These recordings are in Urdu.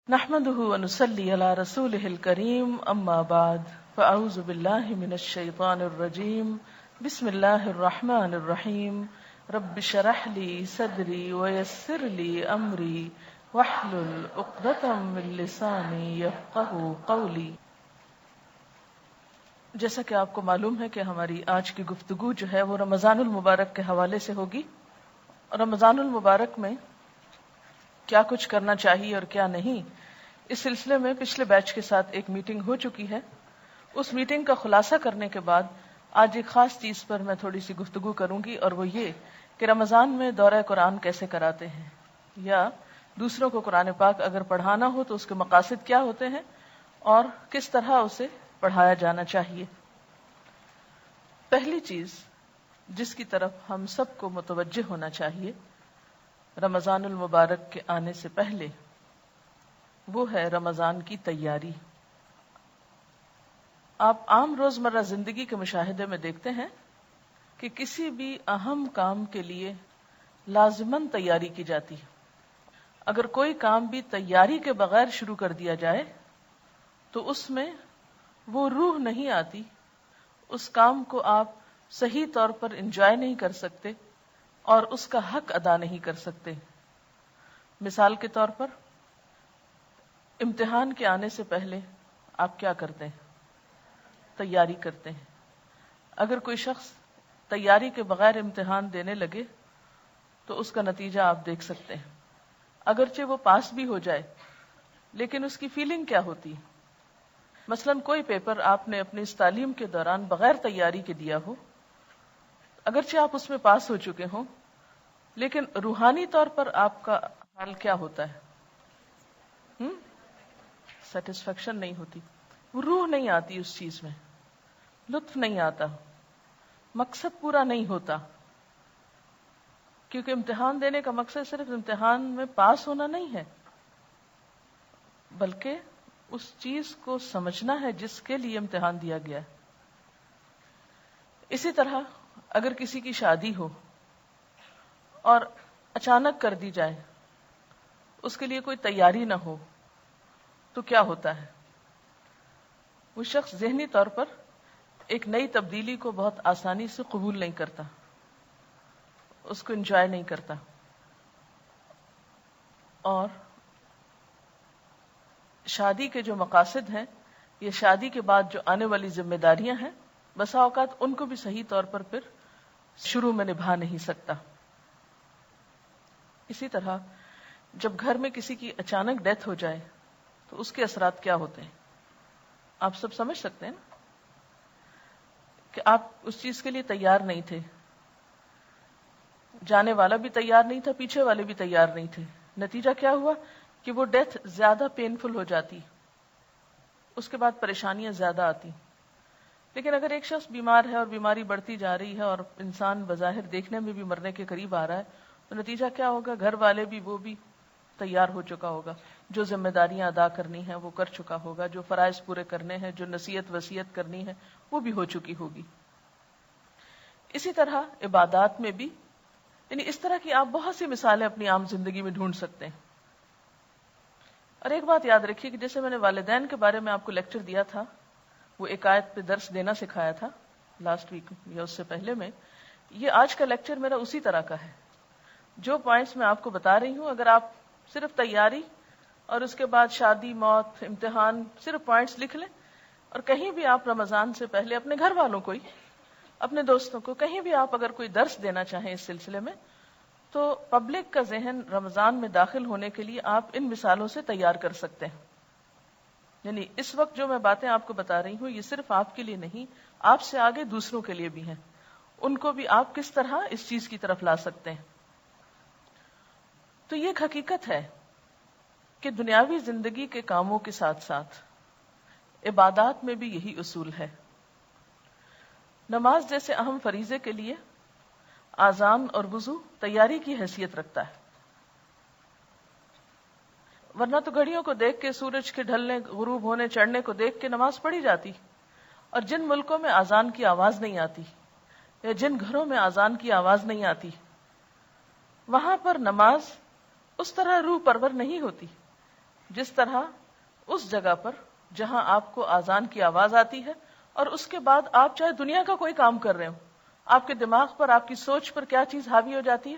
نحمده ونصلي على رسوله الكريم اما بعد فاعوذ بالله من الشيطان الرجيم بسم الله الرحمن الرحيم رب اشرح لي صدري ويسر لي امري واحلل عقدة من لساني يفقهوا قولي۔ جیسا کہ آپ کو معلوم ہے کہ ہماری آج کی گفتگو جو ہے وہ رمضان المبارک کے حوالے سے ہوگی، اور رمضان المبارک میں کیا کچھ کرنا چاہیے اور کیا نہیں، اس سلسلے میں پچھلے بیچ کے ساتھ ایک میٹنگ ہو چکی ہے۔ اس میٹنگ کا خلاصہ کرنے کے بعد آج ایک خاص چیز پر میں تھوڑی سی گفتگو کروں گی، اور وہ یہ کہ رمضان میں دورہ قرآن کیسے کراتے ہیں، یا دوسروں کو قرآن پاک اگر پڑھانا ہو تو اس کے مقاصد کیا ہوتے ہیں اور کس طرح اسے پڑھایا جانا چاہیے۔ پہلی چیز جس کی طرف ہم سب کو متوجہ ہونا چاہیے رمضان المبارک کے آنے سے پہلے، وہ ہے رمضان کی تیاری۔ آپ عام روزمرہ زندگی کے مشاہدے میں دیکھتے ہیں کہ کسی بھی اہم کام کے لیے لازماً تیاری کی جاتی ہے۔ اگر کوئی کام بھی تیاری کے بغیر شروع کر دیا جائے تو اس میں وہ روح نہیں آتی، اس کام کو آپ صحیح طور پر انجوائے نہیں کر سکتے اور اس کا حق ادا نہیں کر سکتے۔ مثال کے طور پر امتحان کے آنے سے پہلے آپ کیا کرتے ہیں؟ تیاری کرتے ہیں۔ اگر کوئی شخص تیاری کے بغیر امتحان دینے لگے تو اس کا نتیجہ آپ دیکھ سکتے ہیں۔ اگرچہ وہ پاس بھی ہو جائے لیکن اس کی فیلنگ کیا ہوتی ہے؟ مثلا کوئی پیپر آپ نے اپنی اس تعلیم کے دوران بغیر تیاری کے دیا ہو، اگرچہ آپ اس میں پاس ہو چکے ہوں، لیکن روحانی طور پر آپ کا حال کیا ہوتا ہے؟ سیٹسفیکشن نہیں ہوتی، وہ روح نہیں آتی، اس چیز میں لطف نہیں آتا، مقصد پورا نہیں ہوتا، کیونکہ امتحان دینے کا مقصد صرف امتحان میں پاس ہونا نہیں ہے، بلکہ اس چیز کو سمجھنا ہے جس کے لیے امتحان دیا گیا ہے۔ اسی طرح اگر کسی کی شادی ہو اور اچانک کر دی جائے، اس کے لیے کوئی تیاری نہ ہو، تو کیا ہوتا ہے؟ وہ شخص ذہنی طور پر ایک نئی تبدیلی کو بہت آسانی سے قبول نہیں کرتا، اس کو انجوائے نہیں کرتا، اور شادی کے جو مقاصد ہیں یا شادی کے بعد جو آنے والی ذمہ داریاں ہیں، بسا اوقات ان کو بھی صحیح طور پر پھر شروع میں نبھا نہیں سکتا۔ اسی طرح جب گھر میں کسی کی اچانک ڈیتھ ہو جائے تو اس کے اثرات کیا ہوتے ہیں؟ آپ سب سمجھ سکتے ہیں نا کہ آپ اس چیز کے لیے تیار نہیں تھے، جانے والا بھی تیار نہیں تھا، پیچھے والے بھی تیار نہیں تھے۔ نتیجہ کیا ہوا کہ وہ ڈیتھ زیادہ پینفل ہو جاتی، اس کے بعد پریشانیاں زیادہ آتی۔ لیکن اگر ایک شخص بیمار ہے اور بیماری بڑھتی جا رہی ہے اور انسان بظاہر دیکھنے میں بھی مرنے کے قریب آ رہا ہے، تو نتیجہ کیا ہوگا؟ گھر والے بھی، وہ بھی تیار ہو چکا ہوگا، جو ذمہ داریاں ادا کرنی ہیں وہ کر چکا ہوگا، جو فرائض پورے کرنے ہیں، جو نصیحت وصیت کرنی ہے وہ بھی ہو چکی ہوگی۔ اسی طرح عبادات میں بھی، یعنی اس طرح کی آپ بہت سی مثالیں اپنی عام زندگی میں ڈھونڈ سکتے ہیں۔ اور ایک بات یاد رکھیے کہ جیسے میں نے والدین کے بارے میں آپ کو لیکچر دیا تھا، وہ ایک آیت پہ درس دینا سکھایا تھا لاسٹ ویک یا اس سے پہلے میں، یہ آج کا لیکچر میرا اسی طرح کا ہے۔ جو پوائنٹس میں آپ کو بتا رہی ہوں، اگر آپ صرف تیاری اور اس کے بعد شادی، موت، امتحان، صرف پوائنٹس لکھ لیں، اور کہیں بھی آپ رمضان سے پہلے اپنے گھر والوں کو ہی، اپنے دوستوں کو، کہیں بھی آپ اگر کوئی درس دینا چاہیں اس سلسلے میں، تو پبلک کا ذہن رمضان میں داخل ہونے کے لیے آپ ان مثالوں سے تیار کر سکتے ہیں۔ یعنی اس وقت جو میں باتیں آپ کو بتا رہی ہوں، یہ صرف آپ کے لیے نہیں، آپ سے آگے دوسروں کے لیے بھی ہیں، ان کو بھی آپ کس طرح اس چیز کی طرف لا سکتے ہیں۔ تو یہ ایک حقیقت ہے کہ دنیاوی زندگی کے کاموں کے ساتھ ساتھ عبادات میں بھی یہی اصول ہے۔ نماز جیسے اہم فریضے کے لیے آذان اور وضو تیاری کی حیثیت رکھتا ہے، ورنہ تو گھڑیوں کو دیکھ کے، سورج کے ڈھلنے، غروب ہونے، چڑھنے کو دیکھ کے نماز پڑھی جاتی، اور جن ملکوں میں آذان کی آواز نہیں آتی یا جن گھروں میں آذان کی آواز نہیں آتی، وہاں پر نماز اس طرح روح پرور نہیں ہوتی جس طرح اس جگہ پر جہاں آپ کو اذان کی آواز آتی ہے اور اس کے بعد آپ چاہے دنیا کا کوئی کام کر رہے ہو، آپ کے دماغ پر، آپ کی سوچ پر کیا چیز حاوی ہو جاتی ہے؟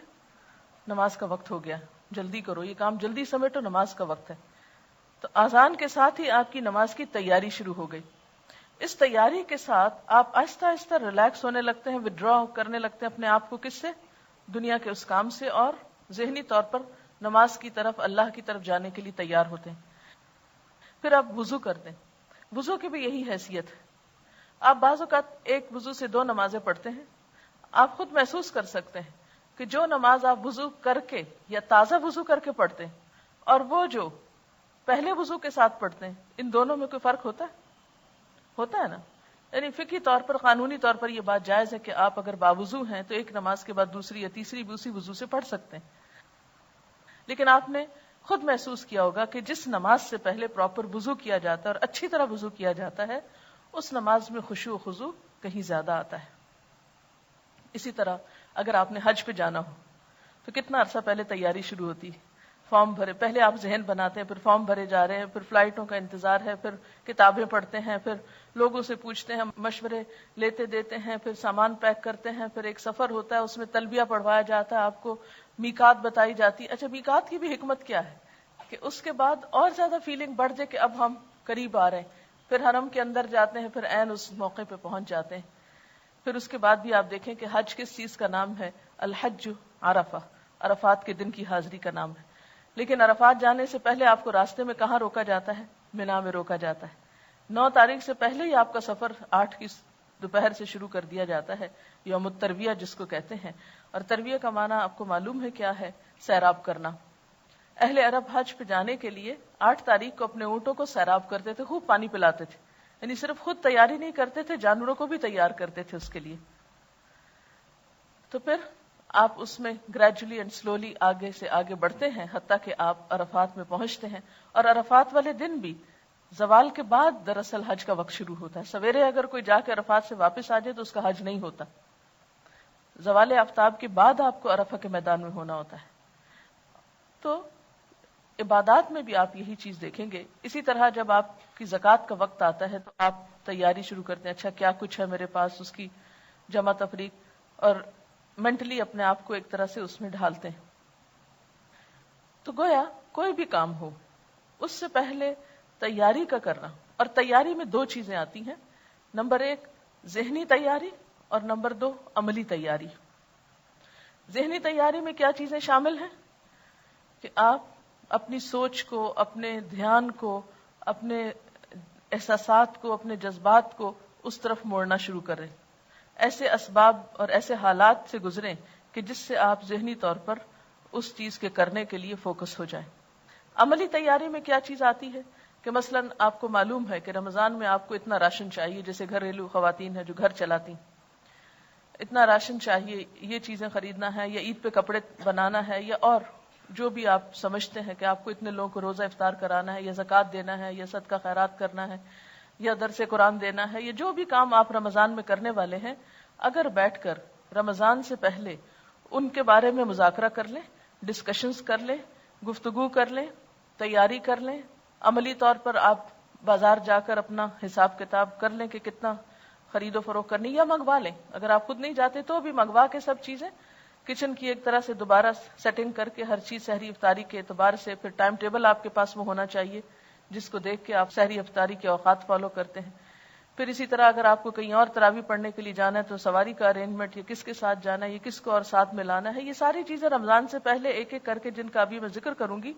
نماز کا وقت ہو گیا، جلدی کرو، یہ کام جلدی سمیٹو، نماز کا وقت ہے. تو اذان کے ساتھ ہی آپ کی نماز کی تیاری شروع ہو گئی. اس تیاری کے ساتھ آپ آہستہ آہستہ ریلیکس ہونے لگتے ہیں، ودرا کرنے لگتے ہیں اپنے آپ کو کس سے؟ دنیا کے اس کام سے، اور ذہنی طور پر نماز کی طرف، اللہ کی طرف جانے کے لیے تیار ہوتے ہیں. پھر آپ وضو کرتے ہیں. وضو کی بھی یہی حیثیت ہے. آپ بعض اوقات ایک وضو سے 2 نمازیں پڑھتے ہیں. آپ خود محسوس کر سکتے ہیں کہ جو نماز آپ وضو کر کے یا تازہ وضو کر کے پڑھتے ہیں اور وہ جو پہلے وضو کے ساتھ پڑھتے ہیں، ان دونوں میں کوئی فرق ہوتا ہے نا؟ یعنی فقہی طور پر، قانونی طور پر یہ بات جائز ہے کہ آپ اگر باوضو ہیں تو ایک نماز کے بعد دوسری یا تیسری بھی اسی وضو سے پڑھ سکتے ہیں. لیکن آپ نے خود محسوس کیا ہوگا کہ جس نماز سے پہلے پراپر وضو کیا جاتا ہے اور اچھی طرح وضو کیا جاتا ہے، اس نماز میں خشوع و خضوع کہیں زیادہ آتا ہے. اسی طرح اگر آپ نے حج پہ جانا ہو تو کتنا عرصہ پہلے تیاری شروع ہوتی ہے. فارم بھرے، پہلے آپ ذہن بناتے ہیں، پھر فارم بھرے جا رہے ہیں، پھر فلائٹوں کا انتظار ہے، پھر کتابیں پڑھتے ہیں، پھر لوگوں سے پوچھتے ہیں، مشورے لیتے دیتے ہیں، پھر سامان پیک کرتے ہیں، پھر ایک سفر ہوتا ہے، اس میں تلبیہ پڑھوایا جاتا ہے، آپ کو میقات بتائی جاتی. اچھا، میقات کی بھی حکمت کیا ہے کہ اس کے بعد اور زیادہ فیلنگ بڑھ جائے کہ اب ہم قریب آ رہے ہیں. پھر حرم کے اندر جاتے ہیں، پھر عین اس موقع پہ پہنچ جاتے ہیں. پھر اس کے بعد بھی آپ دیکھیں کہ حج کس چیز کا نام ہے؟ الحج عرفہ، عرفات کے دن کی حاضری کا نام ہے. لیکن عرفات جانے سے پہلے آپ کو راستے میں کہاں روکا جاتا ہے؟ منا میں روکا جاتا ہے. 9 تاریخ سے پہلے ہی آپ کا سفر 8 کی دوپہر سے شروع کر دیا جاتا ہے، یوم الترویہ جس کو کہتے ہیں. اور ترویہ کا معنی آپ کو معلوم ہے کیا ہے؟ سیراب کرنا. اہل عرب حج پہ جانے کے لیے 8 تاریخ کو اپنے اونٹوں کو سیراب کرتے تھے، خوب پانی پلاتے تھے. یعنی صرف خود تیاری نہیں کرتے تھے، جانوروں کو بھی تیار کرتے تھے اس کے لیے. تو پھر آپ اس میں گریجولی اینڈ سلولی آگے سے آگے بڑھتے ہیں حتیٰ کہ آپ عرفات میں پہنچتے ہیں. اور عرفات والے دن بھی زوال کے بعد دراصل حج کا وقت شروع ہوتا ہے. سویرے اگر کوئی جا کے عرفات سے واپس آ جائے تو اس کا حج نہیں ہوتا. زوال آفتاب کے بعد آپ کو عرفہ کے میدان میں ہونا ہوتا ہے. تو عبادات میں بھی آپ یہی چیز دیکھیں گے. اسی طرح جب آپ کی زکوٰۃ کا وقت آتا ہے تو آپ تیاری شروع کرتے ہیں. اچھا کیا کچھ ہے میرے پاس، اس کی جمع تفریق، اور مینٹلی اپنے آپ کو ایک طرح سے اس میں ڈھالتے ہیں. تو گویا کوئی بھی کام ہو اس سے پہلے تیاری کا کرنا. اور تیاری میں 2 چیزیں آتی ہیں. نمبر 1 ذہنی تیاری، اور نمبر 2 عملی تیاری. ذہنی تیاری میں کیا چیزیں شامل ہیں کہ آپ اپنی سوچ کو، اپنے دھیان کو، اپنے احساسات کو، اپنے جذبات کو اس طرف موڑنا شروع کریں. ایسے اسباب اور ایسے حالات سے گزریں کہ جس سے آپ ذہنی طور پر اس چیز کے کرنے کے لیے فوکس ہو جائیں. عملی تیاری میں کیا چیز آتی ہے کہ مثلا آپ کو معلوم ہے کہ رمضان میں آپ کو اتنا راشن چاہیے، جیسے گھریلو خواتین ہیں جو گھر چلاتی، اتنا راشن چاہیے، یہ چیزیں خریدنا ہے، یا عید پہ کپڑے بنانا ہے، یا اور جو بھی آپ سمجھتے ہیں کہ آپ کو اتنے لوگوں کو روزہ افطار کرانا ہے، یا زکوٰۃ دینا ہے، یا صدقہ خیرات کرنا ہے، یا درس قرآن دینا ہے، یا جو بھی کام آپ رمضان میں کرنے والے ہیں، اگر بیٹھ کر رمضان سے پہلے ان کے بارے میں مذاکرہ کر لیں، ڈسکشنز کر لیں، گفتگو کر لیں، تیاری کر لیں، عملی طور پر آپ بازار جا کر اپنا حساب کتاب کر لیں کہ کتنا خرید و فروخت کرنی، یا منگوا لیں. اگر آپ خود نہیں جاتے تو بھی منگوا کے سب چیزیں کچن کی ایک طرح سے دوبارہ سیٹنگ کر کے ہر چیز سحری افطاری کے اعتبار سے. پھر ٹائم ٹیبل آپ کے پاس وہ ہونا چاہیے جس کو دیکھ کے آپ سحری افطاری کے اوقات فالو کرتے ہیں. پھر اسی طرح اگر آپ کو کہیں اور تراویح پڑھنے کے لیے جانا ہے تو سواری کا ارینجمنٹ، یہ کس کے ساتھ جانا ہے، یہ کس کو اور ساتھ میں لانا ہے. یہ ساری چیزیں رمضان سے پہلے ایک ایک کر کے، جن کا ابھی میں ذکر کروں گی،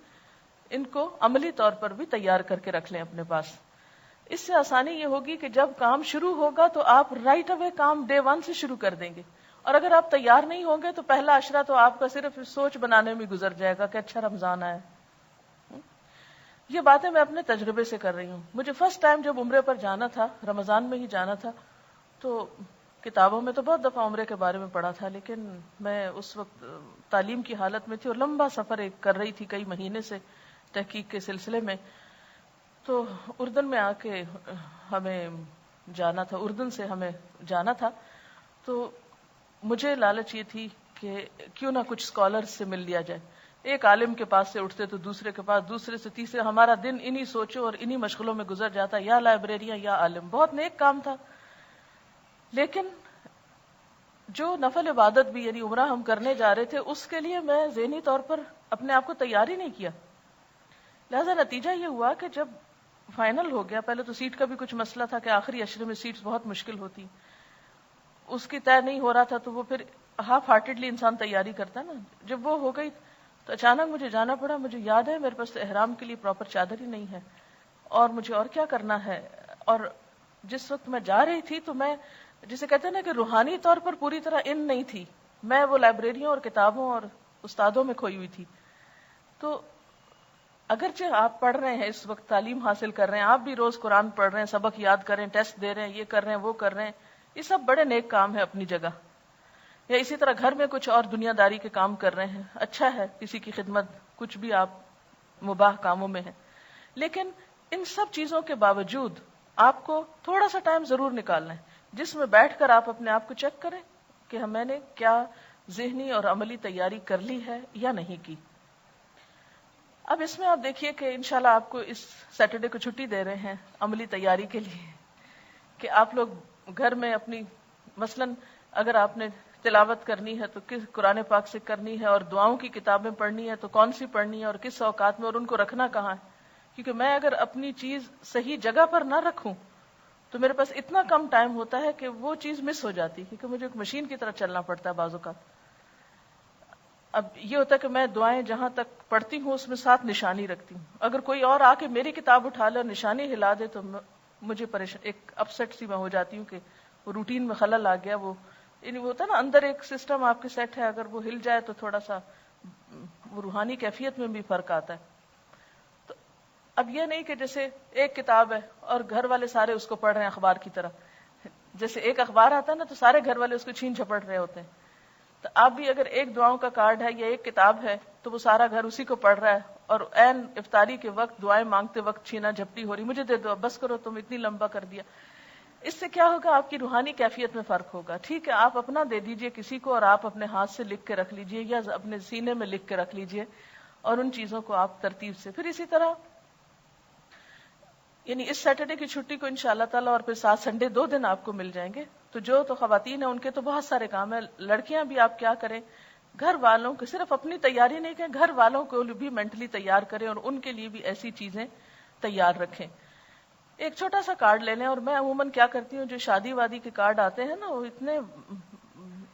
ان کو عملی طور پر بھی تیار کر کے رکھ لیں اپنے پاس. اس سے آسانی یہ ہوگی کہ جب کام شروع ہوگا تو آپ رائٹ اوے کام ڈے 1 سے شروع کر دیں گے. اور اگر آپ تیار نہیں ہوں گے تو پہلا عشرہ تو آپ کا صرف سوچ بنانے میں گزر جائے گا کہ اچھا رمضان آیا. یہ باتیں میں اپنے تجربے سے کر رہی ہوں. مجھے فرسٹ ٹائم جب عمرے پر جانا تھا، رمضان میں ہی جانا تھا، تو کتابوں میں تو بہت دفعہ عمرے کے بارے میں پڑھا تھا، لیکن میں اس وقت تعلیم کی حالت میں تھی اور لمبا سفر ایک کر رہی تھی کئی مہینے سے تحقیق کے سلسلے میں. تو اردن میں آ کے ہمیں جانا تھا، اردن سے ہمیں جانا تھا. تو مجھے لالچ یہ تھی کہ کیوں نہ کچھ اسکالر سے مل لیا جائے، ایک عالم کے پاس سے اٹھتے تو دوسرے کے پاس، دوسرے سے تیسرے، ہمارا دن انہی سوچوں اور انہی مشغلوں میں گزر جاتا، یا لائبریریاں یا عالم. بہت نیک کام تھا، لیکن جو نفل عبادت بھی یعنی عمرہ ہم کرنے جا رہے تھے، اس کے لیے میں ذہنی طور پر اپنے آپ کو تیار ہی نہیں کیا. لہذا نتیجہ یہ ہوا کہ جب فائنل ہو گیا، پہلے تو سیٹ کا بھی کچھ مسئلہ تھا کہ آخری عشرے میں سیٹس بہت مشکل ہوتی، اس کی طے نہیں ہو رہا تھا، تو وہ پھر ہاف ہارٹیڈلی انسان تیاری کرتا ہے نا. جب وہ ہو گئی تو اچانک مجھے جانا پڑا. مجھے یاد ہے میرے پاس تو احرام کے لیے پراپر چادر ہی نہیں ہے، اور مجھے اور کیا کرنا ہے. اور جس وقت میں جا رہی تھی تو میں جسے کہتے ہیں نا کہ روحانی طور پر پوری طرح ان نہیں تھی، میں وہ لائبریریوں اور کتابوں اور استادوں میں کھوئی ہوئی تھی. تو اگرچہ آپ پڑھ رہے ہیں، اس وقت تعلیم حاصل کر رہے ہیں، آپ بھی روز قرآن پڑھ رہے ہیں، سبق یاد کر رہے ہیں، ٹیسٹ دے رہے ہیں، یہ کر رہے ہیں، وہ کر رہے ہیں، یہ سب بڑے نیک کام ہے اپنی جگہ. یا اسی طرح گھر میں کچھ اور دنیا داری کے کام کر رہے ہیں، اچھا ہے، کسی کی خدمت، کچھ بھی آپ مباح کاموں میں ہیں. لیکن ان سب چیزوں کے باوجود آپ کو تھوڑا سا ٹائم ضرور نکالنا ہے جس میں بیٹھ کر آپ اپنے آپ کو چیک کریں کہ میں نے کیا ذہنی اور عملی تیاری کر لی ہے یا نہیں کی. اب اس میں آپ دیکھیے کہ انشاءاللہ آپ کو اس سیٹرڈے کو چھٹی دے رہے ہیں عملی تیاری کے لیے، کہ آپ لوگ گھر میں اپنی مثلاً اگر آپ نے تلاوت کرنی ہے تو کس قرآن پاک سے کرنی ہے، اور دعاؤں کی کتابیں پڑھنی ہے تو کون سی پڑھنی ہے اور کس اوقات میں، اور ان کو رکھنا کہاں ہے. کیونکہ میں اگر اپنی چیز صحیح جگہ پر نہ رکھوں تو میرے پاس اتنا کم ٹائم ہوتا ہے کہ وہ چیز مس ہو جاتی، کیونکہ مجھے ایک مشین کی طرح چلنا پڑتا ہے بعض اوقات. اب یہ ہوتا ہے کہ میں دعائیں جہاں تک پڑھتی ہوں اس میں ساتھ نشانی رکھتی ہوں. اگر کوئی اور آ کے میری کتاب اٹھا لے اور نشانی ہلا دے تو مجھے ایک اپسیٹ سی میں ہو جاتی ہوں کہ وہ روٹین میں خلل آ گیا. وہ ہوتا ہے نا اندر ایک سسٹم آپ کے سیٹ ہے، اگر وہ ہل جائے تو تھوڑا سا وہ روحانی کیفیت میں بھی فرق آتا ہے. تو اب یہ نہیں کہ جیسے ایک کتاب ہے اور گھر والے سارے اس کو پڑھ رہے ہیں اخبار کی طرح، جیسے ایک اخبار آتا ہے نا تو سارے گھر والے اس کو چھین جھپٹ رہے ہوتے ہیں. تو آپ بھی اگر ایک دعاؤں کا کارڈ ہے یا ایک کتاب ہے تو وہ سارا گھر اسی کو پڑھ رہا ہے، اور عین افطاری کے وقت دعائیں مانگتے وقت چھینا جھپٹی ہو رہی، مجھے دے دو، بس کرو، تم اتنی لمبا کر دیا. اس سے کیا ہوگا؟ آپ کی روحانی کیفیت میں فرق ہوگا. ٹھیک ہے آپ اپنا دے دیجئے کسی کو، اور آپ اپنے ہاتھ سے لکھ کے رکھ لیجئے یا اپنے سینے میں لکھ کے رکھ لیجئے، اور ان چیزوں کو آپ ترتیب سے. پھر اسی طرح یعنی اس سیٹرڈے کی چھٹی کو انشاءاللہ تعالی اور پھر 7 سنڈے 2 دن آپ کو مل جائیں گے. تو جو تو خواتین ہیں ان کے تو بہت سارے کام ہیں. لڑکیاں بھی آپ کیا کریں، گھر والوں کو صرف اپنی تیاری نہیں کریں، گھر والوں کو بھی مینٹلی تیار کریں اور ان کے لیے بھی ایسی چیزیں تیار رکھیں. ایک چھوٹا سا کارڈ لے لیں. اور میں عموماً کیا کرتی ہوں، جو شادی وادی کے کارڈ آتے ہیں نا وہ اتنے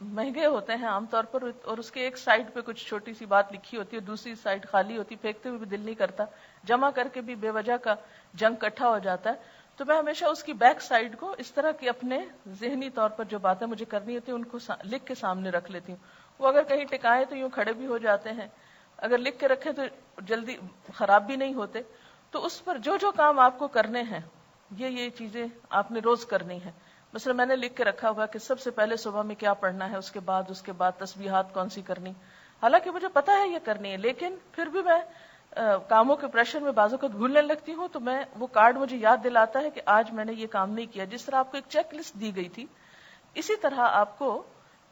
مہنگے ہوتے ہیں عام طور پر، اور اس کے ایک سائڈ پہ کچھ چھوٹی سی بات لکھی ہوتی ہے، دوسری سائڈ خالی ہوتی، پھینکتے ہوئے بھی دل نہیں کرتا، جمع کر کے بھی بے وجہ کا جنگ اکٹھا ہو جاتا ہے. تو میں ہمیشہ اس کی بیک سائڈ کو اس طرح کی اپنے ذہنی طور پر جو باتیں مجھے کرنی ہوتی ہیں ان کو لکھ کے سامنے رکھ لیتی ہوں. وہ اگر کہیں ٹکائے تو یوں کھڑے بھی ہو جاتے ہیں، اگر لکھ کے رکھے تو جلدی خراب بھی نہیں ہوتے. تو اس پر جو جو کام آپ کو کرنے ہیں یہ چیزیں آپ نے روز کرنی ہے. مثلا میں نے لکھ کے رکھا ہوا کہ سب سے پہلے صبح میں کیا پڑھنا ہے، اس کے بعد تسبیحات کون سی کرنی. حالانکہ مجھے پتا ہے یہ کرنی ہے، لیکن پھر بھی میں کاموں کے پریشر میں بعض اوقات بھولنے لگتی ہوں. تو میں وہ کارڈ مجھے یاد دلاتا ہے کہ آج میں نے یہ کام نہیں کیا. جس طرح آپ کو ایک چیک لسٹ دی گئی تھی، اسی طرح آپ کو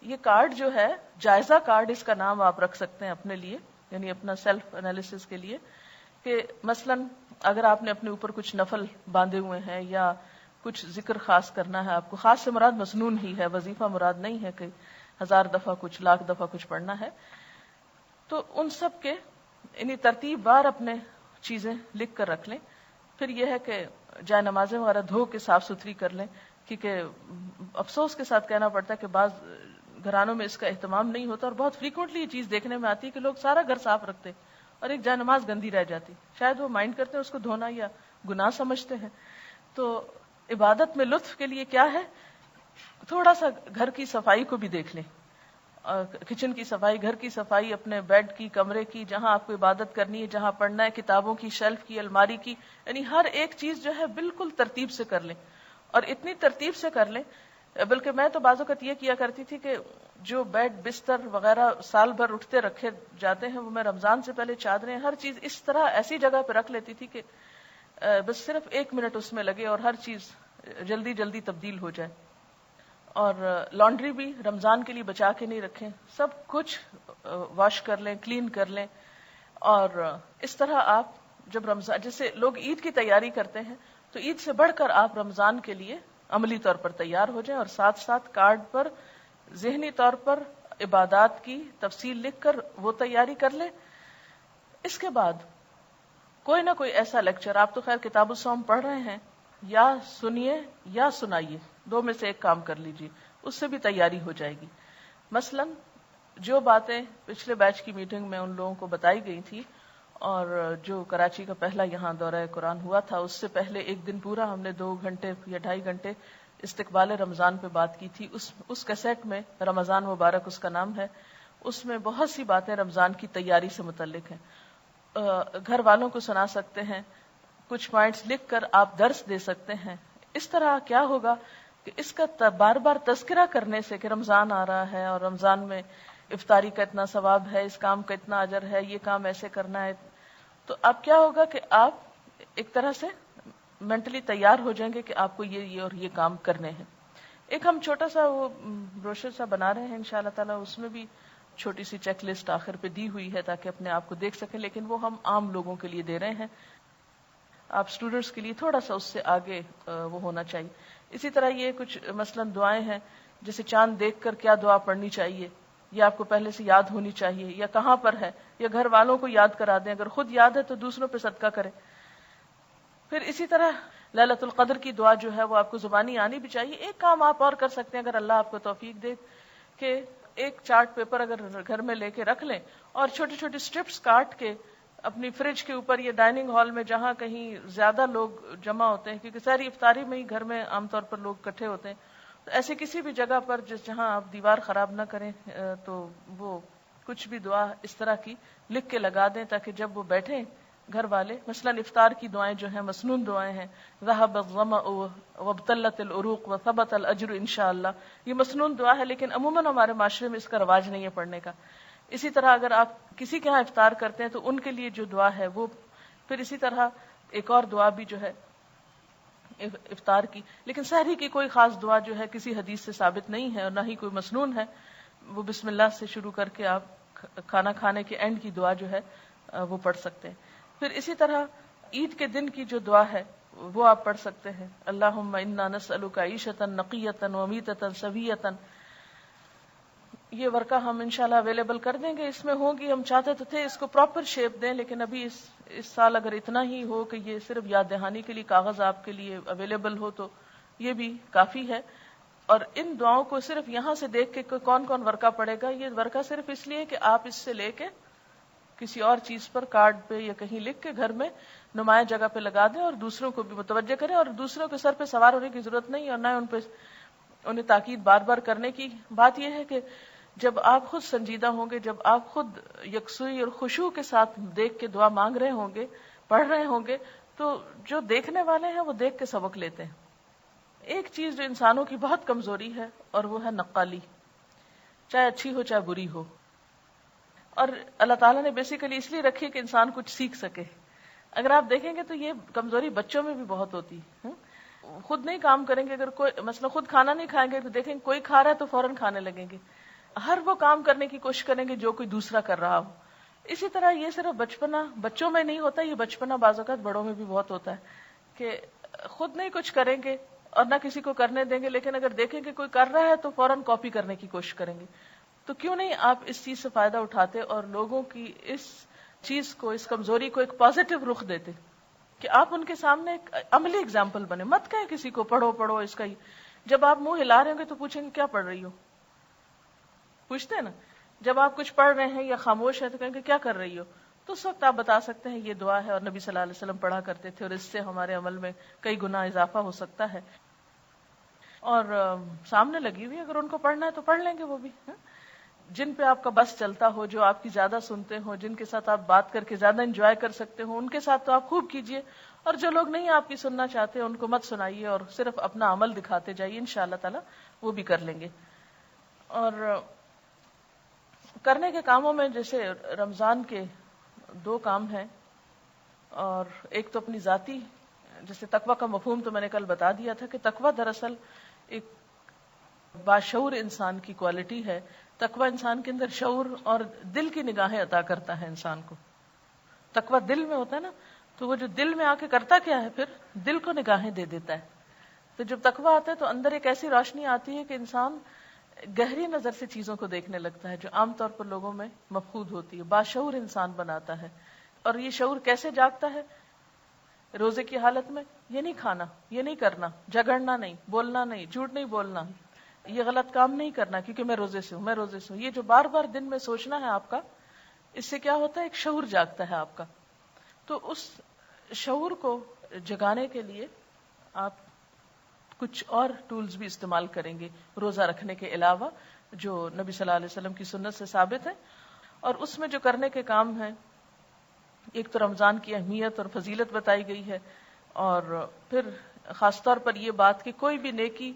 یہ کارڈ جو ہے جائزہ کارڈ، اس کا نام آپ رکھ سکتے ہیں اپنے لیے، یعنی اپنا سیلف انالیسس کے لیے. کہ مثلاً اگر آپ نے اپنے اوپر کچھ نفل باندھے ہوئے ہیں یا کچھ ذکر خاص کرنا ہے آپ کو، خاص سے مراد مسنون ہی ہے، وظیفہ مراد نہیں ہے کہ 1000 دفعہ کچھ، لاکھ دفعہ کچھ پڑھنا ہے، تو ان سب کے یعنی ترتیب وار اپنے چیزیں لکھ کر رکھ لیں. پھر یہ ہے کہ جائے نمازیں وغیرہ دھو کے صاف ستھری کر لیں. کیونکہ افسوس کے ساتھ کہنا پڑتا ہے کہ بعض گھرانوں میں اس کا اہتمام نہیں ہوتا، اور بہت فریکوینٹلی یہ چیز دیکھنے میں آتی ہے کہ لوگ سارا گھر صاف رکھتے اور ایک جائے نماز گندی رہ جاتی. شاید وہ مائنڈ کرتے ہیں اس کو دھونا یا گناہ سمجھتے ہیں. تو عبادت میں لطف کے لیے کیا ہے، تھوڑا سا گھر کی صفائی کو بھی دیکھ لیں. کچن کی صفائی، گھر کی صفائی، اپنے بیڈ کی، کمرے کی، جہاں آپ کو عبادت کرنی ہے، جہاں پڑھنا ہے، کتابوں کی شیلف کی، الماری کی، یعنی ہر ایک چیز جو ہے بالکل ترتیب سے کر لیں. اور اتنی ترتیب سے کر لیں، بلکہ میں تو بعض اوقات یہ کیا کرتی تھی کہ جو بیڈ بستر وغیرہ سال بھر اٹھتے رکھے جاتے ہیں، وہ میں رمضان سے پہلے چادریں، ہر چیز اس طرح ایسی جگہ پہ رکھ لیتی تھی کہ بس صرف 1 منٹ اس میں لگے اور ہر چیز جلدی جلدی تبدیل ہو جائے. اور لانڈری بھی رمضان کے لیے بچا کے نہیں رکھیں، سب کچھ واش کر لیں، کلین کر لیں. اور اس طرح آپ جب رمضان، جیسے لوگ عید کی تیاری کرتے ہیں، تو عید سے بڑھ کر آپ رمضان کے لیے عملی طور پر تیار ہو جائیں، اور ساتھ ساتھ کارڈ پر ذہنی طور پر عبادات کی تفصیل لکھ کر وہ تیاری کر لیں. اس کے بعد کوئی نہ کوئی ایسا لیکچر، آپ تو خیر کتاب الصوم پڑھ رہے ہیں، یا سنیے یا سنائیے، دو میں سے ایک کام کر لیجیے، اس سے بھی تیاری ہو جائے گی. مثلا جو باتیں پچھلے بیچ کی میٹنگ میں ان لوگوں کو بتائی گئی تھی، اور جو کراچی کا پہلا یہاں دورہ قرآن ہوا تھا، اس سے پہلے ایک دن پورا ہم نے 2 گھنٹے یا 2.5 گھنٹے استقبال رمضان پہ بات کی تھی. اس کیسٹ میں، رمضان مبارک اس کا نام ہے، اس میں بہت سی باتیں رمضان کی تیاری سے متعلق ہیں. گھر والوں کو سنا سکتے ہیں، کچھ پوائنٹس لکھ کر آپ درس دے سکتے ہیں. اس طرح کیا ہوگا کہ اس کا بار بار تذکرہ کرنے سے کہ رمضان آ رہا ہے اور رمضان میں افطاری کا اتنا ثواب ہے، اس کام کا اتنا اجر ہے، یہ کام ایسے کرنا ہے، تو اب کیا ہوگا کہ آپ ایک طرح سے مینٹلی تیار ہو جائیں گے کہ آپ کو یہ اور یہ کام کرنے ہیں. ایک ہم چھوٹا سا وہ بروشر سا بنا رہے ہیں انشاءاللہ تعالی، اس میں بھی چھوٹی سی چیک لسٹ آخر پہ دی ہوئی ہے تاکہ اپنے آپ کو دیکھ سکیں، لیکن وہ ہم عام لوگوں کے لیے دے رہے ہیں. آپ اسٹوڈنٹس کے لیے تھوڑا سا اس سے آگے وہ ہونا چاہیے. اسی طرح یہ کچھ مثلا دعائیں ہیں، جیسے چاند دیکھ کر کیا دعا پڑھنی چاہیے، یہ آپ کو پہلے سے یاد ہونی چاہیے، یا کہاں پر ہے، یا گھر والوں کو یاد کرا دیں، اگر خود یاد ہے تو دوسروں پہ صدقہ کریں. پھر اسی طرح لیلۃ القدر کی دعا جو ہے وہ آپ کو زبانی آنی بھی چاہیے. ایک کام آپ اور کر سکتے ہیں اگر اللہ آپ کو توفیق دے، کہ ایک چارٹ پیپر اگر گھر میں لے کے رکھ لیں اور چھوٹی چھوٹی سٹرپس کاٹ کے اپنی فریج کے اوپر یا ڈائننگ ہال میں جہاں کہیں زیادہ لوگ جمع ہوتے ہیں، کیونکہ ساری افطاری میں ہی گھر میں عام طور پر لوگ اکٹھے ہوتے ہیں، تو ایسے کسی بھی جگہ پر جہاں آپ دیوار خراب نہ کریں، تو وہ کچھ بھی دعا اس طرح کی لکھ کے لگا دیں تاکہ جب وہ بیٹھیں گھر والے، مثلا افطار کی دعائیں جو ہیں مسنون دعائیں ہیں، ذهب الظمأ وابتلت العروق وثبت الاجر انشاءاللہ، یہ مسنون دعا ہے لیکن عموماً ہمارے معاشرے میں اس کا رواج نہیں ہے پڑھنے کا. اسی طرح اگر آپ کسی کے ہاں افطار کرتے ہیں تو ان کے لیے جو دعا ہے وہ، پھر اسی طرح ایک اور دعا بھی جو ہے افطار کی، لیکن سحری کی کوئی خاص دعا جو ہے کسی حدیث سے ثابت نہیں ہے اور نہ ہی کوئی مسنون ہے. وہ بسم اللہ سے شروع کر کے آپ کھانا کھانے کے اینڈ کی دعا جو ہے وہ پڑھ سکتے ہیں. پھر اسی طرح عید کے دن کی جو دعا ہے وہ آپ پڑھ سکتے ہیں، اللہم انا نسألک عیشۃ نقیۃ ومیتۃ سویۃ. یہ ورقہ ہم انشاءاللہ اویلیبل کر دیں گے، اس میں ہوگی، ہم چاہتے تو تھے اس کو پراپر شیپ دیں، لیکن ابھی اس سال اگر اتنا ہی ہو کہ یہ صرف یاد دہانی کے لیے کاغذ آپ کے لیے اویلیبل ہو تو یہ بھی کافی ہے. اور ان دعاؤں کو صرف یہاں سے دیکھ کے کون کون ورقہ پڑے گا، یہ ورقہ صرف اس لیے کہ آپ اس سے لے کے کسی اور چیز پر کارڈ پہ یا کہیں لکھ کے گھر میں نمایاں جگہ پہ لگا دیں اور دوسروں کو بھی متوجہ کریں، اور دوسروں کے سر پہ سوار ہونے کی ضرورت نہیں، اور نہ ان پہ انہیں تاکید بار بار کرنے کی. بات یہ ہے کہ جب آپ خود سنجیدہ ہوں گے، جب آپ خود یکسوئی اور خشوع کے ساتھ دیکھ کے دعا مانگ رہے ہوں گے، پڑھ رہے ہوں گے، تو جو دیکھنے والے ہیں وہ دیکھ کے سبق لیتے ہیں. ایک چیز جو انسانوں کی بہت کمزوری ہے اور وہ ہے نقالی، چاہے اچھی ہو چاہے بری ہو. اور اللہ تعالیٰ نے بیسیکلی اس لیے رکھی کہ انسان کچھ سیکھ سکے. اگر آپ دیکھیں گے تو یہ کمزوری بچوں میں بھی بہت ہوتی ہے. خود نہیں کام کریں گے، اگر کوئی مثلا خود کھانا نہیں کھائیں گے تو دیکھیں گے کوئی کھا رہا ہے تو فوراً کھانے لگیں گے، ہر وہ کام کرنے کی کوشش کریں گے جو کوئی دوسرا کر رہا ہو. اسی طرح یہ صرف بچپنا بچوں میں نہیں ہوتا، یہ بچپنا بعض اوقات بڑوں میں بھی بہت ہوتا ہے کہ خود نہیں کچھ کریں گے اور نہ کسی کو کرنے دیں گے، لیکن اگر دیکھیں کہ کوئی کر رہا ہے تو فوراً کاپی کرنے کی کوشش کریں گے. تو کیوں نہیں آپ اس چیز سے فائدہ اٹھاتے اور لوگوں کی اس چیز کو، اس کمزوری کو ایک پازیٹو رخ دیتے کہ آپ ان کے سامنے ایک عملی اگزامپل بنے. مت کہیں کسی کو پڑھو پڑھو اس کا ہی، جب آپ منہ ہلا رہے ہوں گے تو پوچھیں گے کیا پڑھ رہی ہو، پوچھتے ہیں نا. جب آپ کچھ پڑھ رہے ہیں یا خاموش ہیں تو کہیں گے کیا کر رہی ہو، تو اس وقت آپ بتا سکتے ہیں یہ دعا ہے اور نبی صلی اللہ علیہ وسلم پڑھا کرتے تھے اور اس سے ہمارے عمل میں کئی گنا اضافہ ہو سکتا ہے. اور سامنے لگی ہوئی اگر ان کو پڑھنا ہے تو پڑھ لیں گے وہ بھی. جن پہ آپ کا بس چلتا ہو، جو آپ کی زیادہ سنتے ہو، جن کے ساتھ آپ بات کر کے زیادہ انجوائے کر سکتے ہو، ان کے ساتھ تو آپ خوب کیجئے، اور جو لوگ نہیں آپ کی سننا چاہتے ان کو مت سنائیے اور صرف اپنا عمل دکھاتے جائیے، انشاءاللہ تعالی وہ بھی کر لیں گے. اور کرنے کے کاموں میں جیسے رمضان کے 2 کام ہیں، اور ایک تو اپنی ذاتی، جیسے تقوی کا مفہوم تو میں نے کل بتا دیا تھا کہ تقوی دراصل ایک باشعور انسان کی کوالٹی ہے. تقوی انسان کے اندر شعور اور دل کی نگاہیں عطا کرتا ہے انسان کو. تقویٰ دل میں ہوتا ہے نا، تو وہ جو دل میں آ کے کرتا کیا ہے، پھر دل کو نگاہیں دے دیتا ہے. تو جب تقویٰ آتا ہے تو اندر ایک ایسی روشنی آتی ہے کہ انسان گہری نظر سے چیزوں کو دیکھنے لگتا ہے جو عام طور پر لوگوں میں مفقود ہوتی ہے. باشعور انسان بناتا ہے. اور یہ شعور کیسے جاگتا ہے؟ روزے کی حالت میں یہ نہیں کھانا، یہ نہیں کرنا، جھگڑنا نہیں، بولنا نہیں، جھوٹ نہیں بولنا، یہ غلط کام نہیں کرنا کیونکہ میں روزے سے ہوں، میں روزے سے ہوں. یہ جو بار بار دن میں سوچنا ہے آپ کا، اس سے کیا ہوتا ہے؟ ایک شعور جاگتا ہے آپ کا. تو اس شعور کو جگانے کے لیے آپ کچھ اور ٹولز بھی استعمال کریں گے روزہ رکھنے کے علاوہ، جو نبی صلی اللہ علیہ وسلم کی سنت سے ثابت ہے. اور اس میں جو کرنے کے کام ہیں، ایک تو رمضان کی اہمیت اور فضیلت بتائی گئی ہے، اور پھر خاص طور پر یہ بات کہ کوئی بھی نیکی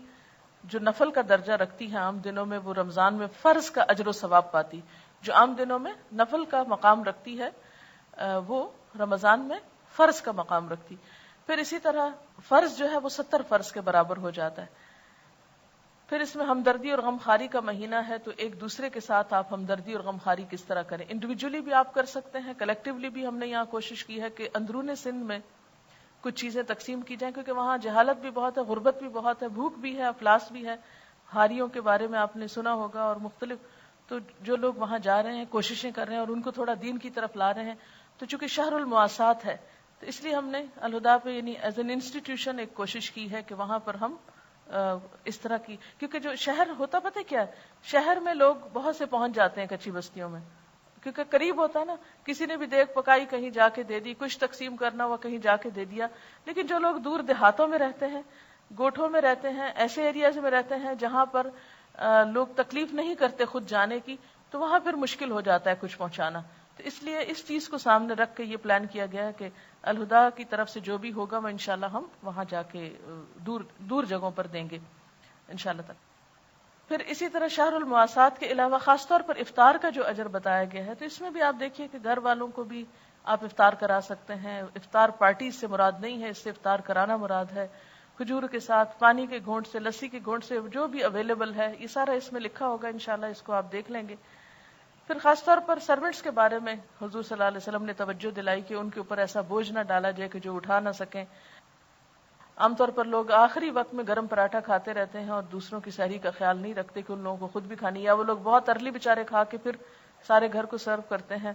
جو نفل کا درجہ رکھتی ہے عام دنوں میں، وہ رمضان میں فرض کا اجر و ثواب پاتی. جو عام دنوں میں نفل کا مقام رکھتی ہے، وہ رمضان میں فرض کا مقام رکھتی. پھر اسی طرح فرض جو ہے وہ 70 فرض کے برابر ہو جاتا ہے. پھر اس میں ہمدردی اور غمخواری کا مہینہ ہے، تو ایک دوسرے کے ساتھ آپ ہمدردی اور غمخواری کس طرح کریں. انڈیویجولی بھی آپ کر سکتے ہیں، کلیکٹیولی بھی ہم نے یہاں کوشش کی ہے کہ اندرون سندھ میں کچھ چیزیں تقسیم کی جائیں، کیونکہ وہاں جہالت بھی بہت ہے، غربت بھی بہت ہے، بھوک بھی ہے، افلاس بھی ہے. ہاریوں کے بارے میں آپ نے سنا ہوگا اور مختلف. تو جو لوگ وہاں جا رہے ہیں، کوششیں کر رہے ہیں اور ان کو تھوڑا دین کی طرف لا رہے ہیں، تو چونکہ شہر المواسات ہے تو اس لیے ہم نے الہدیٰ پہ یعنی ایز این انسٹیٹیوشن ایک کوشش کی ہے کہ وہاں پر ہم اس طرح کی، کیونکہ جو شہر ہوتا پتہ کیا ہے، شہر میں لوگ بہت سے پہنچ جاتے ہیں کچی بستیوں میں، کیونکہ قریب ہوتا ہے نا، کسی نے بھی دیکھ پکائی کہیں جا کے دے دی، کچھ تقسیم کرنا ہوا کہیں جا کے دے دیا. لیکن جو لوگ دور دیہاتوں میں رہتے ہیں، گوٹھوں میں رہتے ہیں، ایسے ایریاز میں رہتے ہیں جہاں پر لوگ تکلیف نہیں کرتے خود جانے کی، تو وہاں پھر مشکل ہو جاتا ہے کچھ پہنچانا. تو اس لیے اس چیز کو سامنے رکھ کے یہ پلان کیا گیا ہے کہ الہدیٰ کی طرف سے جو بھی ہوگا وہ انشاءاللہ ہم وہاں جا کے دور جگہوں پر دیں گے انشاءاللہ تعالی. پھر اسی طرح شہر المواسات کے علاوہ خاص طور پر افطار کا جو اجر بتایا گیا ہے، تو اس میں بھی آپ دیکھیے کہ گھر والوں کو بھی آپ افطار کرا سکتے ہیں. افطار پارٹی سے مراد نہیں ہے، اس سے افطار کرانا مراد ہے. کھجور کے ساتھ، پانی کے گھونٹ سے، لسی کے گھونٹ سے، جو بھی اویلیبل ہے یہ سارا اس میں لکھا ہوگا انشاءاللہ، اس کو آپ دیکھ لیں گے. پھر خاص طور پر سرونٹس کے بارے میں حضور صلی اللہ علیہ وسلم نے توجہ دلائی کہ ان کے اوپر ایسا بوجھ نہ ڈالا جائے کہ جو اٹھا نہ سکیں. عام طور پر لوگ آخری وقت میں گرم پراٹھا کھاتے رہتے ہیں اور دوسروں کی سحری کا خیال نہیں رکھتے کہ ان لوگوں کو خود بھی کھانی، یا وہ لوگ بہت ارلی بیچارے کھا کے پھر سارے گھر کو سرو کرتے ہیں.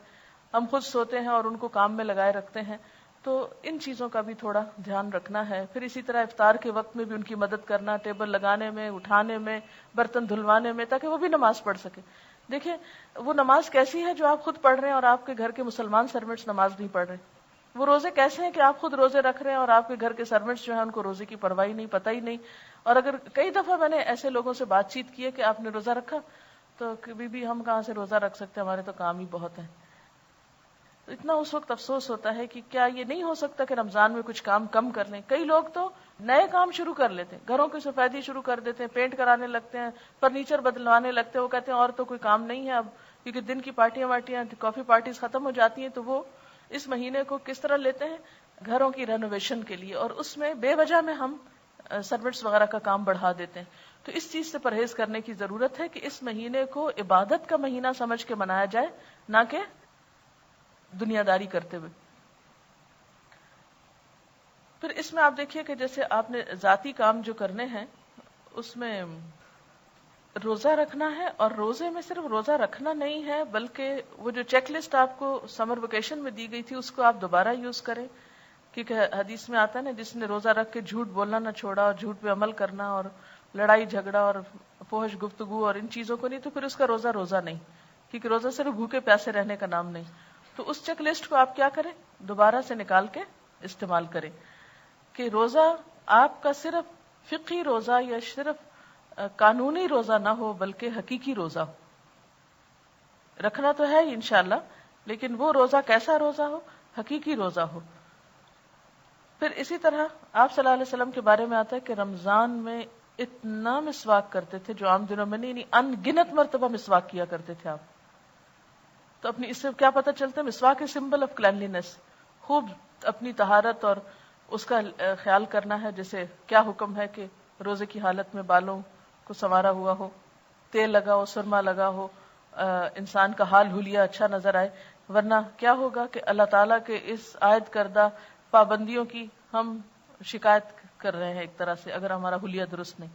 ہم خود سوتے ہیں اور ان کو کام میں لگائے رکھتے ہیں. تو ان چیزوں کا بھی تھوڑا دھیان رکھنا ہے. پھر اسی طرح افطار کے وقت میں بھی ان کی مدد کرنا، ٹیبل لگانے میں، اٹھانے میں، برتن دھلوانے میں، تاکہ وہ بھی نماز پڑھ سکے. دیکھیں وہ نماز کیسی ہے جو آپ خود پڑھ رہے ہیں اور آپ کے گھر کے مسلمان سروینٹس نماز نہیں پڑھ رہے. وہ روزے کیسے ہیں کہ آپ خود روزے رکھ رہے ہیں اور آپ کے گھر کے سروینٹس جو ہیں ان کو روزے کی پرواہ نہیں، پتہ ہی نہیں. اور اگر کئی دفعہ میں نے ایسے لوگوں سے بات چیت کی ہے کہ آپ نے روزہ رکھا، تو کبھی بھی ہم کہاں سے روزہ رکھ سکتے ہیں، ہمارے تو کام ہی بہت ہیں. اتنا اس وقت افسوس ہوتا ہے کہ کیا یہ نہیں ہو سکتا کہ رمضان میں کچھ کام کم کر لیں. کئی لوگ تو نئے کام شروع کر لیتے ہیں، گھروں کی سفیدی شروع کر دیتے ہیں، پینٹ کرانے لگتے ہیں، فرنیچر بدلوانے لگتے ہیں. وہ کہتے ہیں اور تو کوئی کام نہیں ہے اب، کیونکہ دن کی پارٹیاں کافی پارٹیز ختم ہو جاتی ہیں. تو وہ اس مہینے کو کس طرح لیتے ہیں؟ گھروں کی رینوویشن کے لیے. اور اس میں بے وجہ میں ہم سروینٹس وغیرہ کا کام بڑھا دیتے ہیں. تو اس چیز سے پرہیز کرنے کی ضرورت ہے کہ اس مہینے کو عبادت کا مہینہ سمجھ کے منایا جائے، نہ کہ دنیا داری کرتے ہوئے. پھر اس میں آپ دیکھیے کہ جیسے آپ نے ذاتی کام جو کرنے ہیں اس میں روزہ رکھنا ہے، اور روزے میں صرف روزہ رکھنا نہیں ہے بلکہ وہ جو چیک لسٹ آپ کو سمر ویکیشن میں دی گئی تھی اس کو آپ دوبارہ یوز کریں. کیونکہ حدیث میں آتا ہے نا، جس نے روزہ رکھ کے جھوٹ بولنا نہ چھوڑا اور جھوٹ پہ عمل کرنا اور لڑائی جھگڑا اور فحش گفتگو اور ان چیزوں کو نہیں، تو پھر اس کا روزہ نہیں، کیونکہ روزہ صرف بھوکے پیاسے رہنے کا نام نہیں. تو اس چیک لسٹ کو آپ کیا کریں؟ دوبارہ سے نکال کے استعمال کریں کہ روزہ آپ کا صرف فقہی روزہ یا صرف قانونی روزہ نہ ہو بلکہ حقیقی روزہ ہو. رکھنا تو ہے انشاءاللہ، لیکن وہ روزہ کیسا روزہ ہو؟ حقیقی روزہ ہو. پھر اسی طرح آپ صلی اللہ علیہ وسلم کے بارے میں آتا ہے کہ رمضان میں اتنا مسواک کرتے تھے جو عام دنوں میں نہیں، ان گنت مرتبہ مسواک کیا کرتے تھے آپ. تو اپنی اس سے کیا پتہ چلتا ہے؟ مسواک از سمبل آف کلینلینس. خوب اپنی طہارت اور اس کا خیال کرنا ہے. جیسے کیا حکم ہے کہ روزے کی حالت میں بالوں کو سنوارا ہوا ہو، تیل لگا ہو، سرما لگا ہو، انسان کا حال حلیہ اچھا نظر آئے. ورنہ کیا ہوگا کہ اللہ تعالیٰ کے اس عائد کردہ پابندیوں کی ہم شکایت کر رہے ہیں ایک طرح سے، اگر ہمارا حلیہ درست نہیں.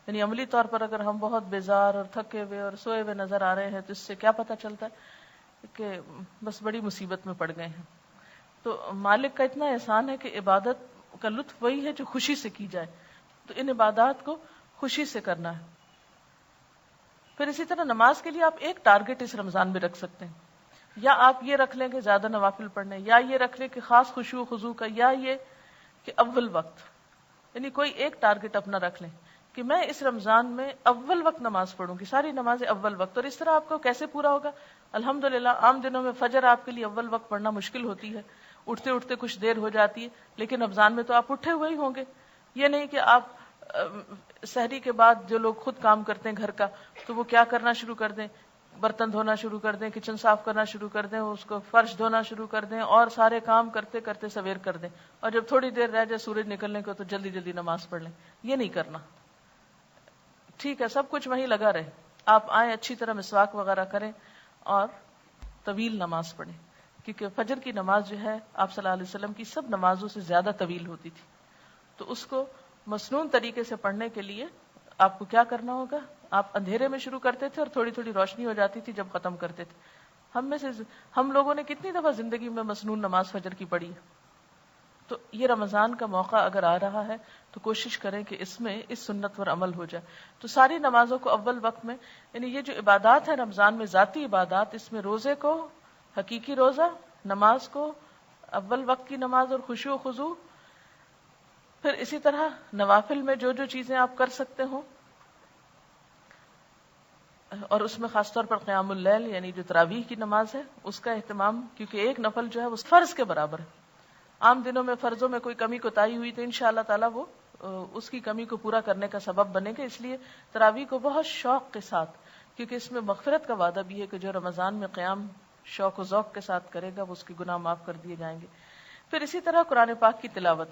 یعنی عملی طور پر اگر ہم بہت بیزار اور تھکے ہوئے اور سوئے ہوئے نظر آ رہے ہیں تو اس سے کیا پتہ چلتا ہے کہ بس بڑی مصیبت میں پڑ گئے ہیں. تو مالک کا اتنا احسان ہے کہ عبادت کا لطف وہی ہے جو خوشی سے کی جائے، تو ان عبادات کو خوشی سے کرنا ہے. پھر اسی طرح نماز کے لیے آپ ایک ٹارگٹ اس رمضان میں رکھ سکتے ہیں، یا آپ یہ رکھ لیں کہ زیادہ نوافل پڑھنے، یا یہ رکھ لیں کہ خاص خشوع و خضوع کا، یا یہ کہ اول وقت، یعنی کوئی ایک ٹارگٹ اپنا رکھ لیں کہ میں اس رمضان میں اول وقت نماز پڑھوں گی، ساری نمازیں اول وقت. اور اس طرح آپ کو کیسے پورا ہوگا؟ الحمدللہ عام دنوں میں فجر آپ کے لیے اول وقت پڑھنا مشکل ہوتی ہے، اٹھتے اٹھتے کچھ دیر ہو جاتی ہے، لیکن رمضان میں تو آپ اٹھے ہوئے ہی ہوں گے. یہ نہیں کہ آپ سحری کے بعد جو لوگ خود کام کرتے ہیں گھر کا تو وہ کیا کرنا شروع کر دیں، برتن دھونا شروع کر دیں، کچن صاف کرنا شروع کر دیں، اس کو فرش دھونا شروع کر دیں اور سارے کام کرتے کرتے سویر کر دیں، اور جب تھوڑی دیر رہ جائے سورج نکلنے کو تو جلدی جلدی نماز پڑھ لیں. یہ نہیں کرنا. ٹھیک ہے سب کچھ وہیں لگا رہے، آپ آئیں اچھی طرح مسواک وغیرہ کریں اور طویل نماز پڑھیں، کیونکہ فجر کی نماز جو ہے آپ صلی اللہ علیہ وسلم کی سب نمازوں سے زیادہ طویل ہوتی تھی. تو اس کو مسنون طریقے سے پڑھنے کے لیے آپ کو کیا کرنا ہوگا؟ آپ اندھیرے میں شروع کرتے تھے اور تھوڑی تھوڑی روشنی ہو جاتی تھی جب ختم کرتے تھے. ہم لوگوں نے کتنی دفعہ زندگی میں مسنون نماز فجر کی پڑھی ہے. تو یہ رمضان کا موقع اگر آ رہا ہے تو کوشش کریں کہ اس میں اس سنت پر عمل ہو جائے. تو ساری نمازوں کو اول وقت میں، یعنی یہ جو عبادات ہے رمضان میں، ذاتی عبادات، اس میں روزے کو، حقیقی روزہ، نماز کو اول وقت کی نماز اور خشوع و خضوع، پھر اسی طرح نوافل میں جو جو چیزیں آپ کر سکتے ہوں، اور اس میں خاص طور پر قیام اللیل یعنی جو تراویح کی نماز ہے اس کا اہتمام، کیونکہ ایک نفل جو ہے وہ فرض کے برابر ہے. عام دنوں میں فرضوں میں کوئی کمی کوتاہی ہوئی تو انشاءاللہ تعالیٰ وہ اس کی کمی کو پورا کرنے کا سبب بنے گا. اس لیے تراویح کو بہت شوق کے ساتھ، کیونکہ اس میں مغفرت کا وعدہ بھی ہے کہ جو رمضان میں قیام شوق و ذوق کے ساتھ کرے گا وہ اس کے گناہ معاف کر دیے جائیں گے. پھر اسی طرح قرآن پاک کی تلاوت،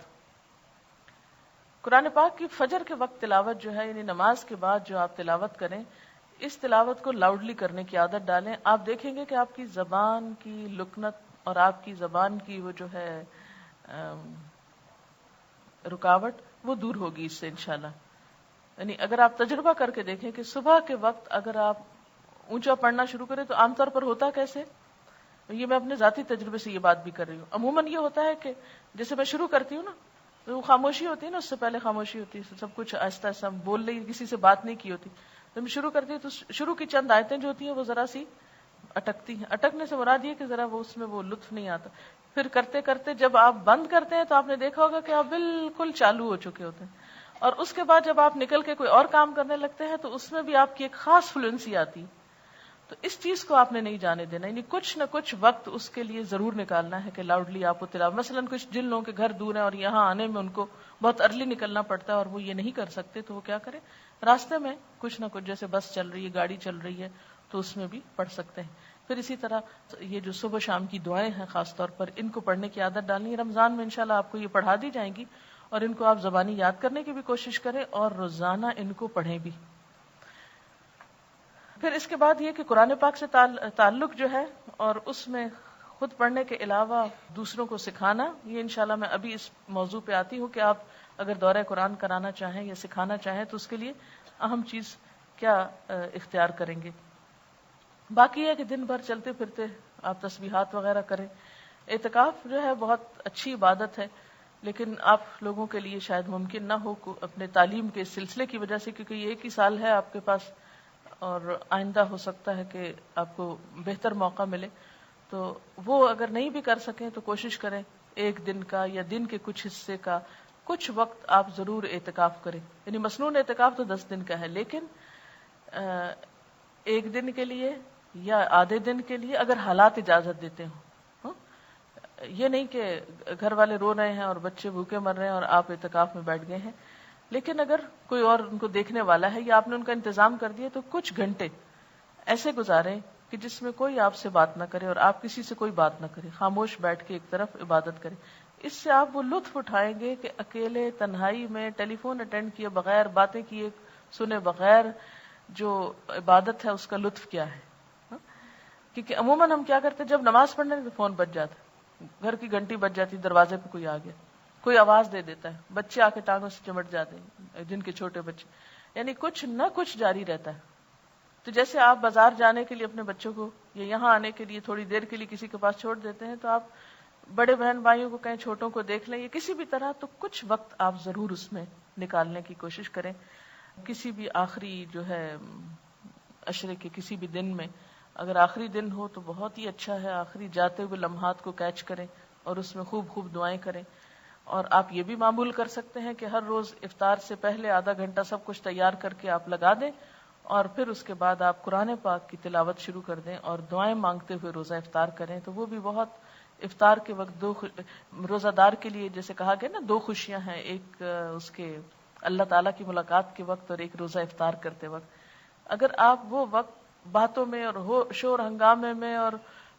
قرآن پاک کی فجر کے وقت تلاوت جو ہے، یعنی نماز کے بعد جو آپ تلاوت کریں، اس تلاوت کو لاؤڈلی کرنے کی عادت ڈالیں. آپ دیکھیں گے کہ آپ کی زبان کی لکنت اور آپ کی زبان کی وہ جو ہے رکاوٹ وہ دور ہوگی اس سے انشاءاللہ. یعنی اگر آپ تجربہ کر کے دیکھیں کہ صبح کے وقت اگر آپ اونچا پڑھنا شروع کریں تو عام طور پر ہوتا کیسے، یہ میں اپنے ذاتی تجربے سے یہ بات بھی کر رہی ہوں. عموماً یہ ہوتا ہے کہ جیسے میں شروع کرتی ہوں نا تو وہ خاموشی ہوتی ہے نا، اس سے پہلے خاموشی ہوتی ہے، سب کچھ آہستہ آہستہ بول رہی، کسی سے بات نہیں کی ہوتی. جب میں شروع کرتی ہوں تو شروع کی چند آیتیں جو ہوتی ہیں وہ ذرا سی اٹکتی ہیں. اٹکنے سے مراد یہ کہ ذرا وہ اس میں وہ لطف نہیں آتا. پھر کرتے کرتے جب آپ بند کرتے ہیں تو آپ نے دیکھا ہوگا کہ آپ بالکل چالو ہو چکے ہوتے ہیں، اور اس کے بعد جب آپ نکل کے کوئی اور کام کرنے لگتے ہیں تو اس میں بھی آپ کی ایک خاص فلوئنسی آتی ہے. تو اس چیز کو آپ نے نہیں جانے دینا، یعنی کچھ نہ کچھ وقت اس کے لیے ضرور نکالنا ہے کہ لاؤڈلی آپ کو تلاوت. مثلا کچھ جن لوگوں کے گھر دور ہیں اور یہاں آنے میں ان کو بہت ارلی نکلنا پڑتا ہے اور وہ یہ نہیں کر سکتے تو وہ کیا کریں، راستے میں کچھ نہ کچھ، جیسے بس چل رہی ہے، گاڑی چل رہی ہے تو اس میں بھی پڑھ سکتے ہیں. پھر اسی طرح یہ جو صبح شام کی دعائیں ہیں خاص طور پر ان کو پڑھنے کی عادت ڈالنی ہے. رمضان میں انشاءاللہ آپ کو یہ پڑھا دی جائیں گی اور ان کو آپ زبانی یاد کرنے کی بھی کوشش کریں اور روزانہ ان کو پڑھیں بھی. پھر اس کے بعد یہ کہ قرآن پاک سے تعلق جو ہے اور اس میں خود پڑھنے کے علاوہ دوسروں کو سکھانا، یہ انشاءاللہ میں ابھی اس موضوع پہ آتی ہوں کہ آپ اگر دورہ قرآن کرانا چاہیں یا سکھانا چاہیں تو اس کے لیے اہم چیز کیا اختیار کریں گے. باقی یہ کہ دن بھر چلتے پھرتے آپ تسبیحات وغیرہ کریں. اعتکاف جو ہے بہت اچھی عبادت ہے، لیکن آپ لوگوں کے لیے شاید ممکن نہ ہو اپنے تعلیم کے سلسلے کی وجہ سے، کیونکہ یہ ایک ہی سال ہے آپ کے پاس اور آئندہ ہو سکتا ہے کہ آپ کو بہتر موقع ملے. تو وہ اگر نہیں بھی کر سکیں تو کوشش کریں ایک دن کا یا دن کے کچھ حصے کا کچھ وقت آپ ضرور اعتکاف کریں. یعنی مسنون اعتکاف تو 10 دن کا ہے، لیکن ایک دن کے لیے یا آدھے دن کے لیے اگر حالات اجازت دیتے ہوں. یہ نہیں کہ گھر والے رو رہے ہیں اور بچے بھوکے مر رہے ہیں اور آپ اعتکاف میں بیٹھ گئے ہیں، لیکن اگر کوئی اور ان کو دیکھنے والا ہے یا آپ نے ان کا انتظام کر دیا تو کچھ گھنٹے ایسے گزاریں کہ جس میں کوئی آپ سے بات نہ کرے اور آپ کسی سے کوئی بات نہ کرے، خاموش بیٹھ کے ایک طرف عبادت کریں. اس سے آپ وہ لطف اٹھائیں گے کہ اکیلے تنہائی میں ٹیلی فون اٹینڈ کیے بغیر، باتیں کیے سنے بغیر جو عبادت ہے اس کا لطف کیا ہے. کیونکہ عموماً ہم کیا کرتے ہیں جب نماز پڑھنے تو فون بج جاتا ہے، گھر کی گھنٹی بج جاتی، دروازے پہ کوئی آ گیا، کوئی آواز دے دیتا ہے، بچے آ کے ٹانگوں سے چمٹ جاتے ہیں، جن کے چھوٹے بچے، یعنی کچھ نہ کچھ جاری رہتا ہے. تو جیسے آپ بازار جانے کے لیے اپنے بچوں کو یا یہاں آنے کے لیے تھوڑی دیر کے لیے کسی کے پاس چھوڑ دیتے ہیں، تو آپ بڑے بہن بھائیوں کو کہیں چھوٹوں کو دیکھ لیں یا کسی بھی طرح، تو کچھ وقت آپ ضرور اس میں نکالنے کی کوشش کریں. کسی بھی آخری جو ہے عشرے کے کسی بھی دن میں، اگر آخری دن ہو تو بہت ہی اچھا ہے، آخری جاتے ہوئے لمحات کو کیچ کریں اور اس میں خوب خوب دعائیں کریں. اور آپ یہ بھی معمول کر سکتے ہیں کہ ہر روز افطار سے پہلے آدھا گھنٹہ سب کچھ تیار کر کے آپ لگا دیں، اور پھر اس کے بعد آپ قرآن پاک کی تلاوت شروع کر دیں اور دعائیں مانگتے ہوئے روزہ افطار کریں. تو وہ بھی بہت، افطار کے وقت روزہ دار کے لیے جیسے کہا گیا نا، دو خوشیاں ہیں، ایک اس کے اللہ تعالیٰ کی ملاقات کے وقت اور ایک روزہ افطار کرتے وقت. اگر آپ وہ وقت باتوں میں اور شور ہنگامے میں اور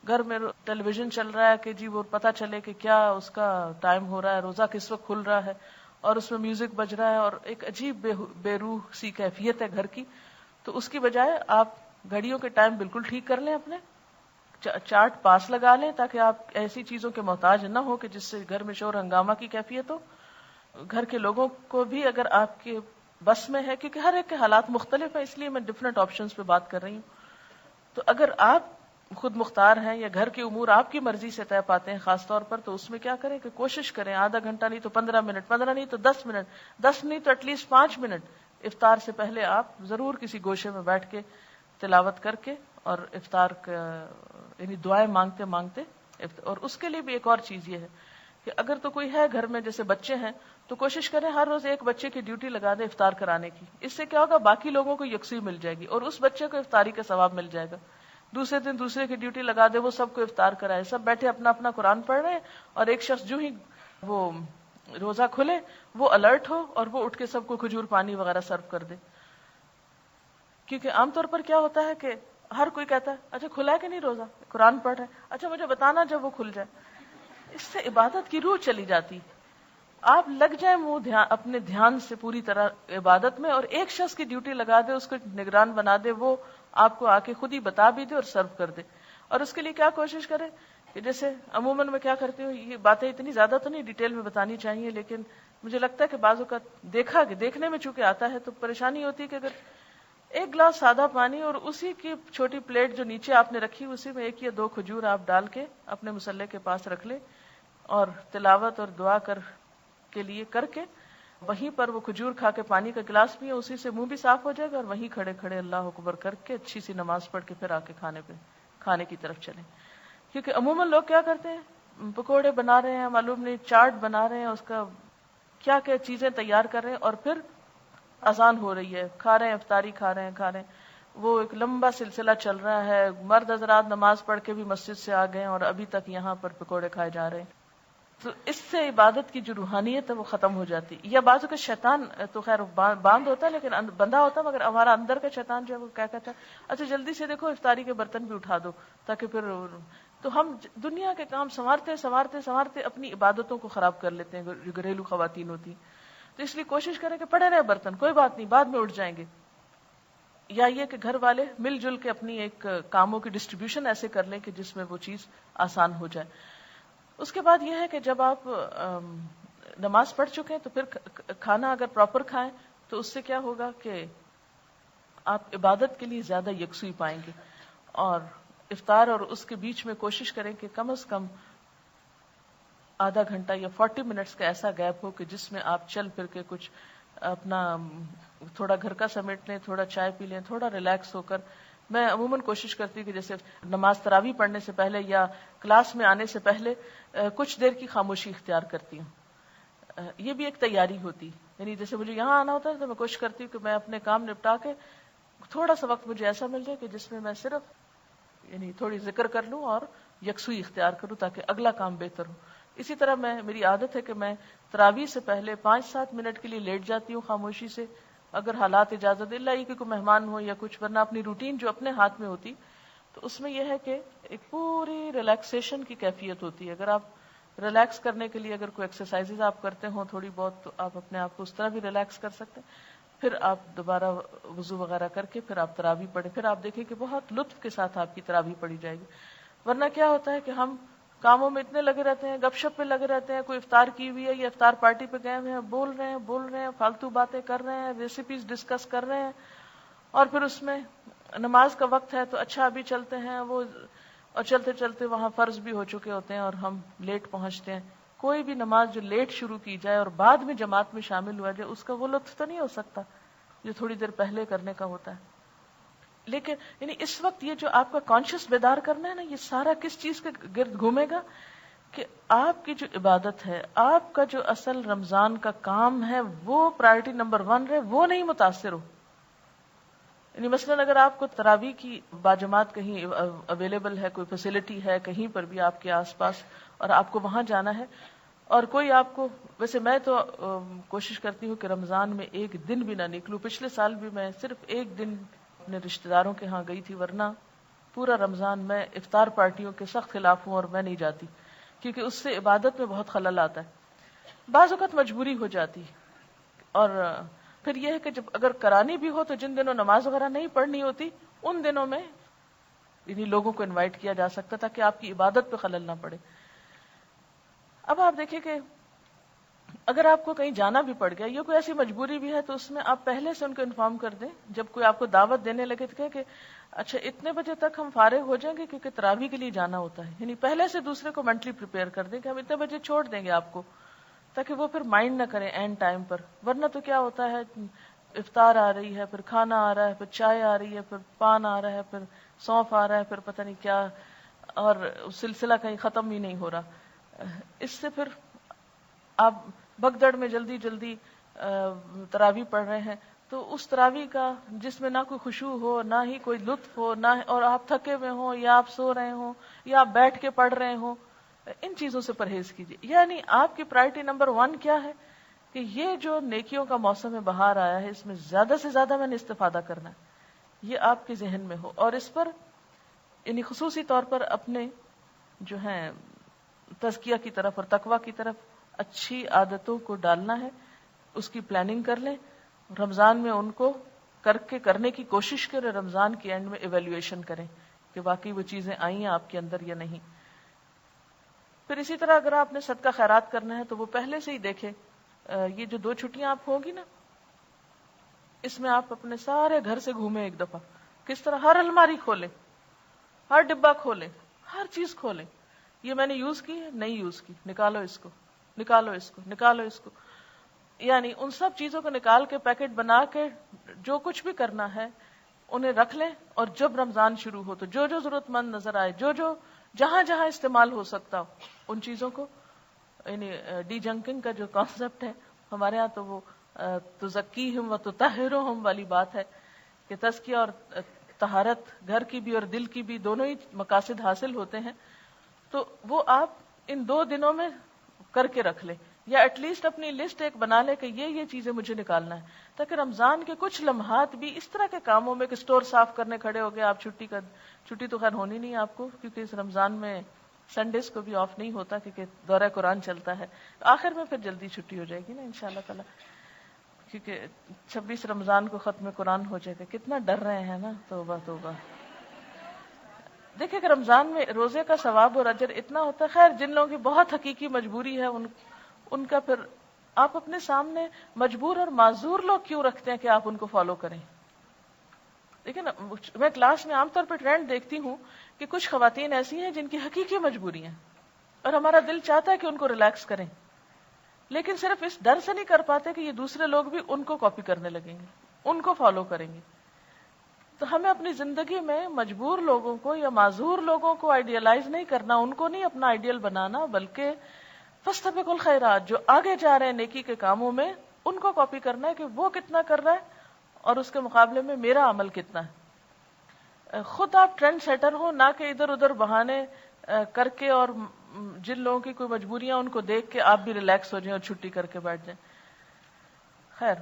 گھر میں ٹیلی ویژن چل رہا ہے کہ جی وہ پتہ چلے کہ کیا اس کا ٹائم ہو رہا ہے، روزہ کس وقت کھل رہا ہے، اور اس میں میوزک بج رہا ہے اور ایک عجیب بے روح سی کیفیت ہے گھر کی، تو اس کی بجائے آپ گھڑیوں کے ٹائم بالکل ٹھیک کر لیں، اپنے چارٹ پاس لگا لیں تاکہ آپ ایسی چیزوں کے محتاج نہ ہو کہ جس سے گھر میں شور ہنگامہ کی کیفیت ہو. گھر کے لوگوں کو بھی اگر آپ کے بس میں ہے، کیونکہ ہر ایک کے حالات مختلف ہیں، اس لیے میں ڈفرینٹ آپشنز پہ بات کر رہی ہوں. تو اگر آپ خود مختار ہیں یا گھر کے امور آپ کی مرضی سے طے پاتے ہیں خاص طور پر، تو اس میں کیا کریں کہ کوشش کریں آدھا گھنٹہ نہیں تو 15 منٹ، 15 نہیں تو 10 منٹ، 10 نہیں تو ایٹ لیسٹ 5 منٹ افطار سے پہلے آپ ضرور کسی گوشے میں بیٹھ کے تلاوت کر کے اور افطار کا یعنی دعائیں مانگتے مانگتے. اور اس کے لیے بھی ایک اور چیز یہ ہے کہ اگر تو کوئی ہے گھر میں جیسے بچے ہیں تو کوشش کریں ہر روز ایک بچے کی ڈیوٹی لگا دیں افطار کرانے کی. اس سے کیا ہوگا، باقی لوگوں کو یکسوئی مل جائے گی اور اس بچے کو افطاری کا ثواب مل جائے گا. دوسرے دن دوسرے کی ڈیوٹی لگا دے، وہ سب کو افطار کرائے، سب بیٹھے اپنا اپنا قرآن پڑھ رہے ہیں، اور ایک شخص جو ہی وہ روزہ کھلے وہ الرٹ ہو اور وہ اٹھ کے سب کو کھجور پانی وغیرہ سرو کر دے. کیونکہ عام طور پر کیا ہوتا ہے کہ ہر کوئی کہتا ہے اچھا کھلا ہے کہ نہیں روزہ، قرآن پڑھ رہے ہیں، اچھا مجھے بتانا جب وہ کھل جائے. اس سے عبادت کی روح چلی جاتی. آپ لگ جائیں اپنے دھیان سے پوری طرح عبادت میں، اور ایک شخص کی ڈیوٹی لگا دے، اس کو نگران بنا دے، وہ آپ کو آ کے خود ہی بتا بھی دے اور سرو کر دے. اور اس کے لیے کیا کوشش کرے کہ جیسے عموماً میں کیا کرتی ہوں، یہ باتیں اتنی زیادہ تو نہیں ڈیٹیل میں بتانی چاہیے، لیکن مجھے لگتا ہے کہ بعض اوقات دیکھنے میں چونکہ آتا ہے تو پریشانی ہوتی ہے کہ اگر ایک گلاس سادہ پانی اور اسی کی چھوٹی پلیٹ جو نیچے آپ نے رکھی اسی میں 1 یا 2 کھجور آپ ڈال کے اپنے مصلے کے پاس رکھ لیں اور تلاوت اور دعا کے لیے کر کے وہیں پر وہ کھجور کھا کے پانی کا گلاس پیے، اسی سے منہ بھی صاف ہو جائے گا، اور وہیں کھڑے کھڑے اللہ اکبر کر کے اچھی سی نماز پڑھ کے پھر آ کے کھانے کی طرف چلیں. کیونکہ عموماً لوگ کیا کرتے ہیں، پکوڑے بنا رہے ہیں، معلوم نہیں چاٹ بنا رہے ہیں، اس کا کیا کیا چیزیں تیار کر رہے ہیں، اور پھر اذان ہو رہی ہے، کھا رہے ہیں، افطاری کھا رہے ہیں. وہ ایک لمبا سلسلہ چل رہا ہے، مرد حضرات نماز پڑھ کے بھی مسجد سے آ گئے اور ابھی تک یہاں پر پکوڑے کھائے جا رہے ہیں. تو اس سے عبادت کی جو روحانیت ہے وہ ختم ہو جاتی. یا بعضوں کا شیطان تو خیر باندھ ہوتا ہے لیکن بندہ ہوتا ہے، مگر ہمارا اندر کا شیطان جو ہے وہ کیا کہتا ہے اچھا جلدی سے دیکھو افطاری کے برتن بھی اٹھا دو تاکہ پھر. تو ہم دنیا کے کام سنوارتے اپنی عبادتوں کو خراب کر لیتے ہیں جو گھریلو خواتین ہوتی. تو اس لیے کوشش کریں کہ پڑے رہے برتن، کوئی بات نہیں، بعد میں اٹھ جائیں گے. یا یہ کہ گھر والے مل جل کے اپنی ایک کاموں کی ڈسٹریبیوشن ایسے کر لیں کہ جس میں وہ چیز آسان ہو جائے. اس کے بعد یہ ہے کہ جب آپ نماز پڑھ چکے ہیں تو پھر کھانا اگر پراپر کھائیں تو اس سے کیا ہوگا کہ آپ عبادت کے لیے زیادہ یکسوئی پائیں گے. اور افطار اور اس کے بیچ میں کوشش کریں کہ کم از کم آدھا گھنٹہ یا 40 منٹس کا ایسا گیپ ہو کہ جس میں آپ چل پھر کے کچھ اپنا تھوڑا گھر کا سمیٹ لیں، تھوڑا چائے پی لیں، تھوڑا ریلیکس ہو کر. میں عموماً کوشش کرتی ہوں کہ جیسے نماز تراویح پڑھنے سے پہلے یا کلاس میں آنے سے پہلے کچھ دیر کی خاموشی اختیار کرتی ہوں. یہ بھی ایک تیاری ہوتی، یعنی جیسے مجھے یہاں آنا ہوتا ہے تو میں کوشش کرتی ہوں کہ میں اپنے کام نپٹا کے تھوڑا سا وقت مجھے ایسا مل جائے کہ جس میں صرف یعنی تھوڑی ذکر کر لوں اور یکسوئی اختیار کروں تاکہ اگلا کام بہتر ہو. اسی طرح میری عادت ہے کہ میں تراویح سے پہلے 5-7 منٹ کے لیے لیٹ جاتی ہوں خاموشی سے، اگر حالات اجازت دے، اللہ یہ کہ کوئی مہمان ہو یا کچھ، ورنہ اپنی روٹین جو اپنے ہاتھ میں ہوتی تو اس میں یہ ہے کہ ایک پوری ریلیکسیشن کی کیفیت ہوتی ہے. اگر آپ ریلیکس کرنے کے لیے اگر کوئی ایکسرسائزز آپ کرتے ہوں تھوڑی بہت تو آپ اپنے آپ کو اس طرح بھی ریلیکس کر سکتے ہیں. پھر آپ دوبارہ وضو وغیرہ کر کے پھر آپ تراویح پڑھیں، پھر آپ دیکھیں کہ بہت لطف کے ساتھ آپ کی تراویح پڑھی جائے گی. ورنہ کیا ہوتا ہے کہ ہم کاموں میں اتنے لگے رہتے ہیں، گپ شپ پہ لگے رہتے ہیں، کوئی افطار کی ہوئی ہے یا افطار پارٹی پہ گئے ہوئے ہیں، بول رہے ہیں فالتو باتیں کر رہے ہیں، ریسیپیز ڈسکس کر رہے ہیں، اور پھر اس میں نماز کا وقت ہے تو اچھا ابھی چلتے ہیں وہ، اور چلتے چلتے وہاں فرض بھی ہو چکے ہوتے ہیں اور ہم لیٹ پہنچتے ہیں. کوئی بھی نماز جو لیٹ شروع کی جائے اور بعد میں جماعت میں شامل ہوا جائے، اس کا وہ لطف تو نہیں ہو سکتا جو تھوڑی دیر پہلے کرنے کا ہوتا ہے. لیکن یعنی اس وقت یہ جو آپ کا کانشیس بیدار کرنا ہے نا، یہ سارا کس چیز کے گرد گھومے گا کہ آپ کی جو عبادت ہے، آپ کا جو اصل رمضان کا کام ہے، وہ پرائرٹی نمبر 1 رہے، وہ نہیں متاثر ہو. یعنی مثلاً اگر آپ کو تراویح کی باجماعت کہیں اویلیبل ہے، کوئی فیسلٹی ہے کہیں پر بھی آپ کے آس پاس اور آپ کو وہاں جانا ہے، اور کوئی آپ کو، ویسے میں تو کوشش کرتی ہوں کہ رمضان میں ایک دن بھی نہ نکلوں. پچھلے سال بھی میں صرف ایک دن اپنے رشتہ داروں کے ہاں گئی تھی، ورنہ پورا رمضان میں افطار پارٹیوں کے سخت خلاف ہوں اور میں نہیں جاتی، کیونکہ اس سے عبادت میں بہت خلل آتا ہے. بعض اوقات مجبوری ہو جاتی، اور پھر یہ ہے کہ جب اگر کرانی بھی ہو تو جن دنوں نماز وغیرہ نہیں پڑھنی ہوتی ان دنوں میں یعنی لوگوں کو انوائٹ کیا جا سکتا تاکہ آپ کی عبادت پہ خلل نہ پڑے. اب آپ دیکھیں کہ اگر آپ کو کہیں جانا بھی پڑ گیا یا کوئی ایسی مجبوری بھی ہے تو اس میں آپ پہلے سے ان کو انفارم کر دیں. جب کوئی آپ کو دعوت دینے لگے تو کہیں کہ اچھا اتنے بجے تک ہم فارغ ہو جائیں گے کیونکہ تراویح کے لیے جانا ہوتا ہے. یعنی پہلے سے دوسرے کو مینٹلی پریپیئر کر دیں کہ ہم اتنے بجے چھوڑ دیں گے آپ کو، تاکہ وہ پھر مائنڈ نہ کریں اینڈ ٹائم پر. ورنہ تو کیا ہوتا ہے، افطار آ رہی ہے، پھر کھانا آ رہا ہے، پھر چائے آ رہی ہے، پھر پان آ رہا ہے، پھر سونف آ رہا ہے، پھر پتہ نہیں کیا، اور سلسلہ کہیں ختم ہی نہیں ہو رہا. اس سے پھر آپ بگدڑ میں جلدی جلدی تراویح پڑھ رہے ہیں تو اس تراویح کا جس میں نہ کوئی خشوع ہو، نہ ہی کوئی لطف ہو، نہ اور آپ تھکے ہوئے ہوں یا آپ سو رہے ہوں یا آپ بیٹھ کے پڑھ رہے ہوں، ان چیزوں سے پرہیز کیجیے. یعنی آپ کی پرائرٹی نمبر 1 کیا ہے کہ یہ جو نیکیوں کا موسم بہار آیا ہے اس میں زیادہ سے زیادہ میں نے استفادہ کرنا ہے، یہ آپ کے ذہن میں ہو. اور اس پر یعنی خصوصی طور پر اپنے جو ہیں تزکیہ کی طرف اور تقویٰ کی طرف اچھی عادتوں کو ڈالنا ہے، اس کی پلاننگ کر لیں. رمضان میں ان کو کرنے کی کوشش کریں، رمضان کے اینڈ میں ایویلیویشن کریں کہ واقعی وہ چیزیں آئی ہیں آپ کے اندر یا نہیں. پھر اسی طرح اگر آپ نے صدقہ خیرات کرنا ہے تو وہ پہلے سے ہی دیکھیں. یہ جو 2 چھٹیاں آپ ہوگی نا، اس میں آپ اپنے سارے گھر سے گھومیں ایک دفعہ. کس طرح؟ ہر الماری کھولیں، ہر ڈبہ کھولیں، ہر چیز کھولیں. یہ میں نے یوز کی ہے، نہیں یوز کی، نکالو اس کو، نکالو اس کو، نکالو اس کو. یعنی ان سب چیزوں کو نکال کے پیکٹ بنا کے جو کچھ بھی کرنا ہے انہیں رکھ لیں. اور جب رمضان شروع ہو تو جو جو ضرورت مند نظر آئے، جو جو جہاں جہاں استعمال ہو سکتا ہو ان چیزوں کو، یعنی ڈی جنکنگ کا جو کانسیپٹ ہے ہمارے ہاں تو وہ تزکیہم و تطہرہم والی بات ہے کہ تزکیہ اور طہارت گھر کی بھی اور دل کی بھی دونوں ہی مقاصد حاصل ہوتے ہیں. تو وہ آپ ان 2 دنوں میں کر کے رکھ لیں، یا ایٹ لیسٹ اپنی لسٹ ایک بنا لے کہ یہ چیزیں مجھے نکالنا ہے، تاکہ رمضان کے کچھ لمحات بھی اس طرح کے کاموں میں کہ سٹور صاف کرنے کھڑے ہو گئے آپ، چھٹی تو خیر ہونی نہیں آپ کو کیونکہ اس رمضان میں سنڈیز کو بھی آف نہیں ہوتا کیونکہ دورہ قرآن چلتا ہے. آخر میں پھر جلدی چھٹی ہو جائے گی نا انشاءاللہ تعالی، کیونکہ 26 رمضان کو ختم قرآن ہو جائے گا. کتنا ڈر رہے ہیں نا، توبہ توبہ. دیکھیں کہ رمضان میں روزے کا ثواب اور اجر اتنا ہوتا ہے. خیر جن لوگوں کی بہت حقیقی مجبوری ہے ان کا پھر آپ اپنے سامنے مجبور اور معذور لوگ کیوں رکھتے ہیں کہ آپ ان کو فالو کریں. دیکھیں نا، میں کلاس میں عام طور پہ ٹرینڈ دیکھتی ہوں کہ کچھ خواتین ایسی ہیں جن کی حقیقی مجبوری ہیں اور ہمارا دل چاہتا ہے کہ ان کو ریلیکس کریں، لیکن صرف اس ڈر سے نہیں کر پاتے کہ یہ دوسرے لوگ بھی ان کو کاپی کرنے لگیں گے، ان کو فالو کریں گے. تو ہمیں اپنی زندگی میں مجبور لوگوں کو یا معذور لوگوں کو آئیڈیالائز نہیں کرنا، ان کو نہیں اپنا آئیڈیل بنانا، بلکہ فاستبقوا الخیرات، جو آگے جا رہے ہیں نیکی کے کاموں میں ان کو کاپی کرنا ہے کہ وہ کتنا کر رہا ہے اور اس کے مقابلے میں میرا عمل کتنا ہے. خود آپ ٹرینڈ سیٹر ہو، نہ کہ ادھر ادھر بہانے کر کے اور جن لوگوں کی کوئی مجبوریاں ان کو دیکھ کے آپ بھی ریلیکس ہو جائیں اور چھٹی کر کے بیٹھ جائیں. خیر،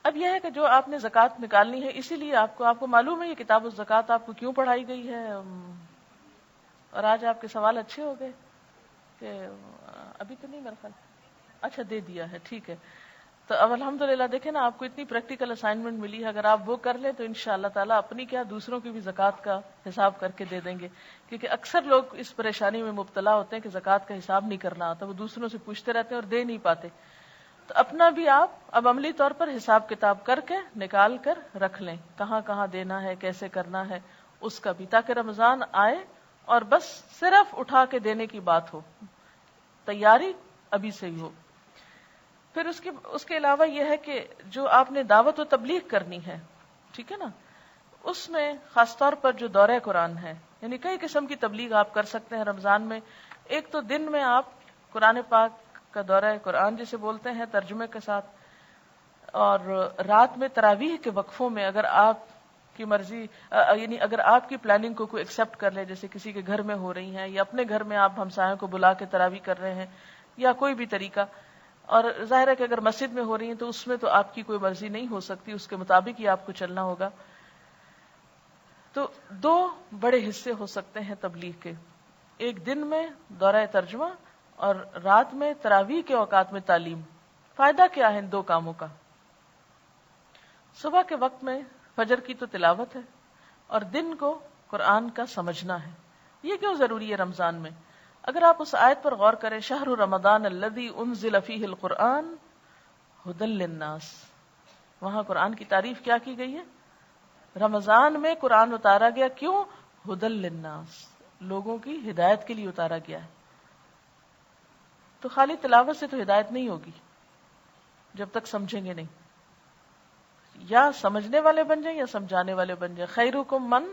اب یہ ہے کہ جو آپ نے زکوٰۃ نکالنی ہے، اسی لیے آپ کو معلوم ہے یہ کتاب الزکوٰۃ آپ کو کیوں پڑھائی گئی ہے. اور آج آپ کے سوال اچھے ہو گئے کہ ابھی تو نہیں میرا خیال، اچھا دے دیا ہے، ٹھیک ہے. تو اب الحمدللہ دیکھیں نا، آپ کو اتنی پریکٹیکل اسائنمنٹ ملی ہے، اگر آپ وہ کر لیں تو انشاءاللہ تعالیٰ اپنی کیا دوسروں کی بھی زکوٰۃ کا حساب کر کے دے دیں گے. کیونکہ اکثر لوگ اس پریشانی میں مبتلا ہوتے ہیں کہ زکوٰۃ کا حساب نہیں کرنا آتا، وہ دوسروں سے پوچھتے رہتے ہیں اور دے نہیں پاتے. تو اپنا بھی آپ اب عملی طور پر حساب کتاب کر کے نکال کر رکھ لیں، کہاں کہاں دینا ہے، کیسے کرنا ہے اس کا بھی، تاکہ رمضان آئے اور بس صرف اٹھا کے دینے کی بات ہو، تیاری ابھی سے ہی ہو. پھر اس کے علاوہ یہ ہے کہ جو آپ نے دعوت و تبلیغ کرنی ہے، ٹھیک ہے نا، اس میں خاص طور پر جو دورہ قرآن ہے، یعنی کئی قسم کی تبلیغ آپ کر سکتے ہیں رمضان میں. ایک تو دن میں آپ قرآن پاک کا دورہ قرآن جسے بولتے ہیں ترجمے کے ساتھ، اور رات میں تراویح کے وقفوں میں اگر آپ کی مرضی، یعنی اگر آپ کی پلاننگ کو کوئی ایکسپٹ کر لے، جیسے کسی کے گھر میں ہو رہی ہیں یا اپنے گھر میں آپ ہمسایوں کو بلا کے تراویح کر رہے ہیں یا کوئی بھی طریقہ، اور ظاہر ہے کہ اگر مسجد میں ہو رہی ہیں تو اس میں تو آپ کی کوئی مرضی نہیں ہو سکتی، اس کے مطابق ہی آپ کو چلنا ہوگا. تو دو بڑے حصے ہو سکتے ہیں تبلیغ کے، ایک دن میں دورہ ترجمہ اور رات میں تراویح کے اوقات میں تعلیم. فائدہ کیا ہے ان دو کاموں کا؟ صبح کے وقت میں فجر کی تو تلاوت ہے، اور دن کو قرآن کا سمجھنا ہے. یہ کیوں ضروری ہے رمضان میں؟ اگر آپ اس آیت پر غور کریں، شہر رمضان الذی انزل فیہ القرآن ھدی للناس، وہاں قرآن کی تعریف کیا کی گئی ہے؟ رمضان میں قرآن اتارا گیا، کیوں؟ ھدی للناس، لوگوں کی ہدایت کے لیے اتارا گیا ہے. تو خالی تلاوت سے تو ہدایت نہیں ہوگی جب تک سمجھیں گے نہیں. یا سمجھنے والے بن جائیں یا سمجھانے والے بن جائیں. خیرکم من